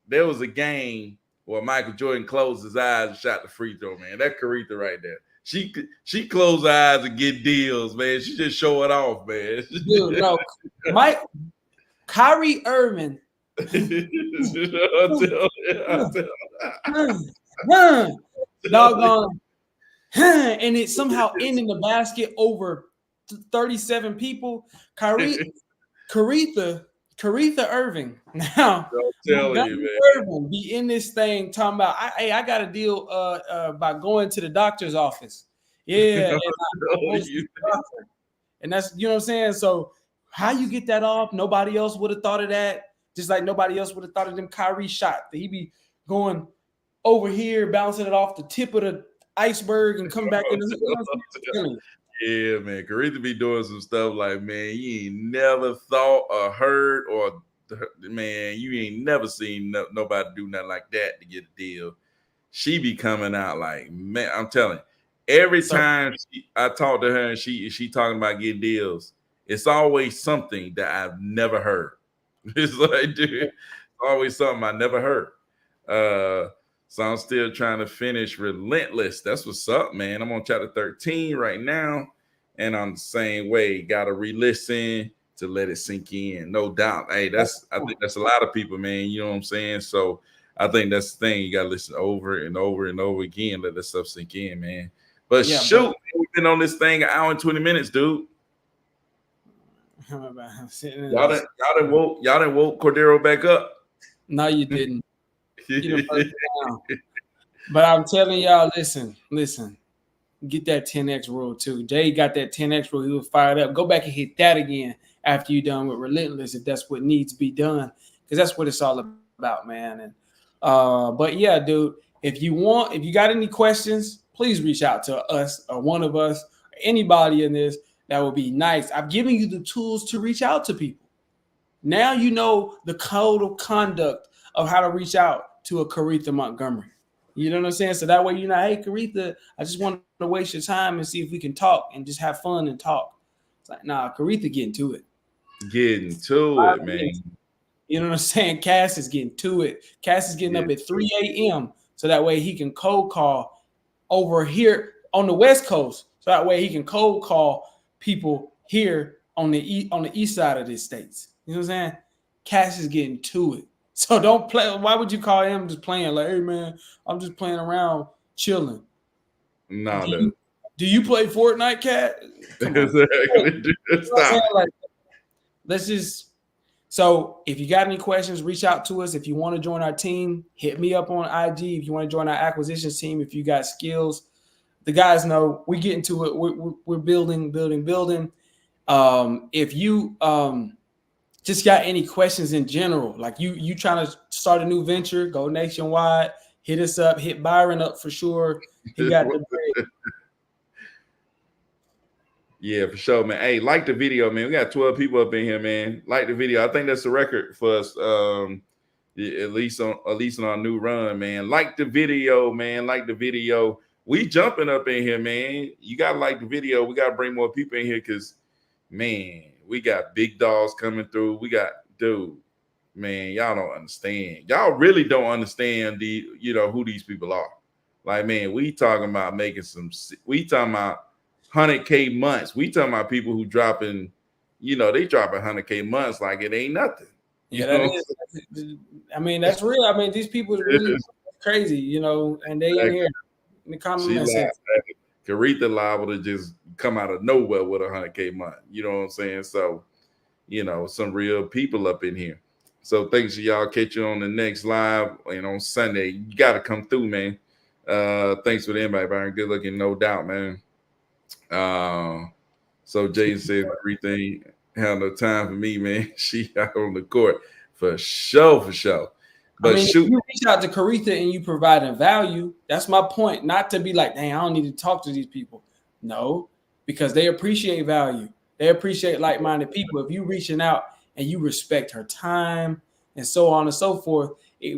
A: there was a game where Michael Jordan closed his eyes and shot the free throw, man. That Caritha right there. She closed her eyes and get deals, man. She just show it off, man.
B: Dude, no. Kyrie Irving. Doggone. And it somehow ended the basket over 37 people. Caritha Caretha Irving. Now,
A: I'm telling you,
B: Montgomery
A: man.
B: Irving be in this thing talking about, I got a deal by going to the doctor's office. Yeah, and I
A: telling
B: go see
A: you.
B: the doctor. And that's, you know what I'm saying? So how you get that off? Nobody else would have thought of that. Just like nobody else would have thought of them Kyrie shot. That he be going over here, bouncing it off the tip of the iceberg and come back in the, you know what I'm saying?
A: Yeah, man. Caretha be doing some stuff like, man, you ain't never thought or heard or, man, you ain't never seen nobody do nothing like that to get a deal. She be coming out like, man, I'm telling you, every
B: So,
A: time I talk to her and she talking about getting deals, it's always something that I've never heard. It's like, dude, always something I never heard. So I'm still trying to finish Relentless. That's what's up, man. I'm on chapter 13 right now, and I'm the same way. Got to re-listen to let it sink in, no doubt. Hey, I think that's a lot of people, man. You know what I'm saying? So I think that's the thing. You got to listen over and over and over again. Let that stuff sink in, man. But
B: yeah,
A: shoot, man, we've been on this thing an hour and 20 minutes, dude. Y'all done woke Cordero back up.
B: No, you didn't. But I'm telling y'all, listen, get that 10x rule too. Jay got that 10x rule. He was fired up. Go back and hit that again after you're done with Relentless, if that's what needs to be done, because that's what it's all about, man. And but yeah, dude, if you got any questions, please reach out to us or one of us, or anybody in this. That would be nice. I've given you the tools to reach out to people. Now you know the code of conduct of how to reach out to a Caretha Montgomery. You know what I'm saying? So that way you're not, hey, Caretha, I just want to waste your time and see if we can talk and just have fun and talk. It's like, nah, Caretha getting to it.
A: Getting to it, man.
B: You know what I'm saying? Cass is getting to it. Cass is getting up at 3 a.m. so that way he can cold call over here on the West Coast. So that way he can cold call people here on the east side of the states. You know what I'm saying? Cass is getting to it. So don't play. Why would you call him just playing? Like, hey man, I'm just playing around, chilling.
A: No,
B: do you play Fortnite, Cat? Come on.
A: Exactly. Stop.
B: Like, let's just. So if you got any questions, reach out to us. If you want to join our team, hit me up on IG. If you want to join our acquisitions team, if you got skills, the guys know we get into it. We're building. If you just got any questions in general, like you trying to start a new venture, go nationwide, hit us up, hit Byron up for sure. He got the bread.
A: Yeah, for sure, man. Hey, like the video, man. We got 12 people up in here, man. Like the video. I think that's the record for us. At least on our new run, man. Like the video, man. Like the video. We jumping up in here, man. You gotta like the video. We gotta bring more people in here because, man, we got big dogs coming through. We got, dude, man, y'all don't understand. Y'all really don't understand who these people are. Like, man, we talking about we talking about 100K months. We talking about people who dropping, they dropping 100K months like it ain't nothing.
B: Yeah, that is. I mean, that's real. I mean, these people are really crazy, and they in here in the comments.
A: Caretha liable to just come out of nowhere with 100K month. You know what I'm saying? So, some real people up in here. So thanks to y'all. Catch you on the next live and on Sunday. You got to come through, man. Thanks for the invite, Byron. Good looking, no doubt, man. So Jaden said everything had no time for me, man. She out on the court for sure. But
B: if you reach out to Caretha and you providing value, that's my point. Not to be like, dang, I don't need to talk to these people. No, because they appreciate value. They appreciate like-minded people. If you reaching out and you respect her time and so on and so forth, a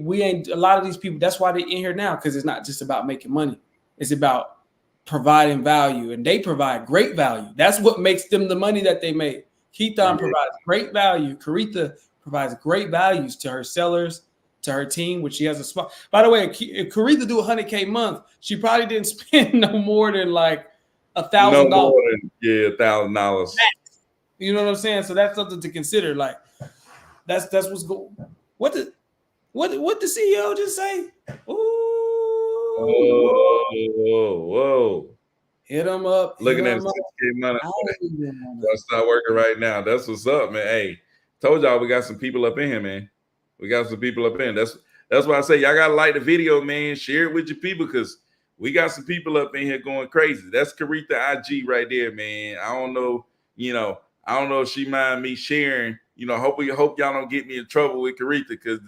B: lot of these people, that's why they're in here now, because it's not just about making money. It's about providing value, and they provide great value. That's what makes them the money that they make. Keithon provides great value. Caretha provides great values to her sellers, to her team, which she has a small. By the way, if Caretha do 100K month, she probably didn't spend no more than like $1,000.
A: Yeah, $1,000.
B: You know what I'm saying? So that's something to consider. Like that's what's going. What the CEO just say?
A: Whoa.
B: Hit him up.
A: Looking at 6K money. That's not working right now. That's what's up, man. Hey, Told y'all we got some people up in here, man. We got some people up in. That's why I say y'all gotta like the video, man. Share it with your people because we got some people up in here going crazy. That's Caretha IG right there, man. I don't know, I don't know if she mind me sharing. Hope y'all don't get me in trouble with Caretha because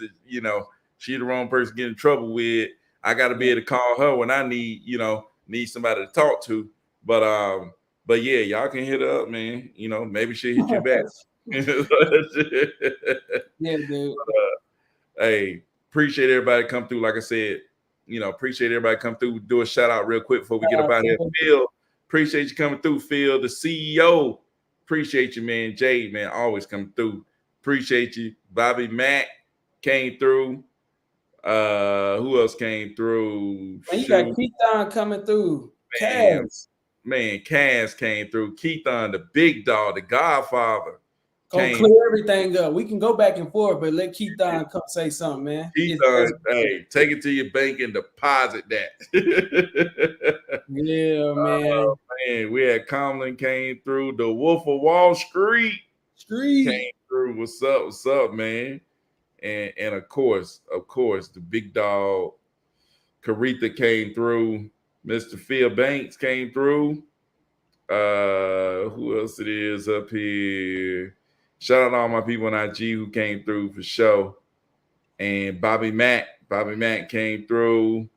A: she the wrong person to get in trouble with. I got to be able to call her when I need somebody to talk to. But yeah, y'all can hit her up, man. Maybe she'll hit you back.
B: Yeah, dude.
A: Hey, appreciate everybody come through. Like I said, appreciate everybody come through. Do a shout out real quick before we get up out here. Phil, appreciate you coming through. Phil, the CEO, appreciate you, man. Jade, man, always coming through. Appreciate you. Bobby Mack came through. Who else came through?
B: Man, you got Keithon coming through.
A: Man, Cass came through. Keithon, the big dog, the Godfather.
B: Go clear everything up. We can go back and forth, but let Keithon come say something, man.
A: Keithon, hey, take it to your bank and deposit that.
B: Yeah, man.
A: Oh, man, we had Comlin came through. The Wolf of Wall Street came through. What's up, man? And of course, the big dog Caretha came through. Mr. Phil Banks came through. Who else it is up here? Shout out to all my people on IG who came through for sure. And Bobby Mack came through.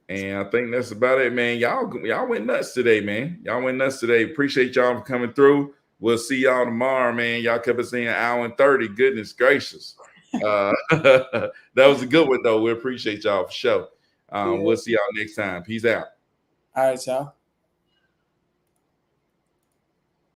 A: And I think that's about it, man. Y'all went nuts today, man. Y'all went nuts today. Appreciate y'all for coming through. We'll see y'all tomorrow, man. Y'all kept us in an hour and 30. Goodness gracious. That was a good one, though. We appreciate y'all for sure. We'll see y'all next time. Peace out.
B: All right, y'all.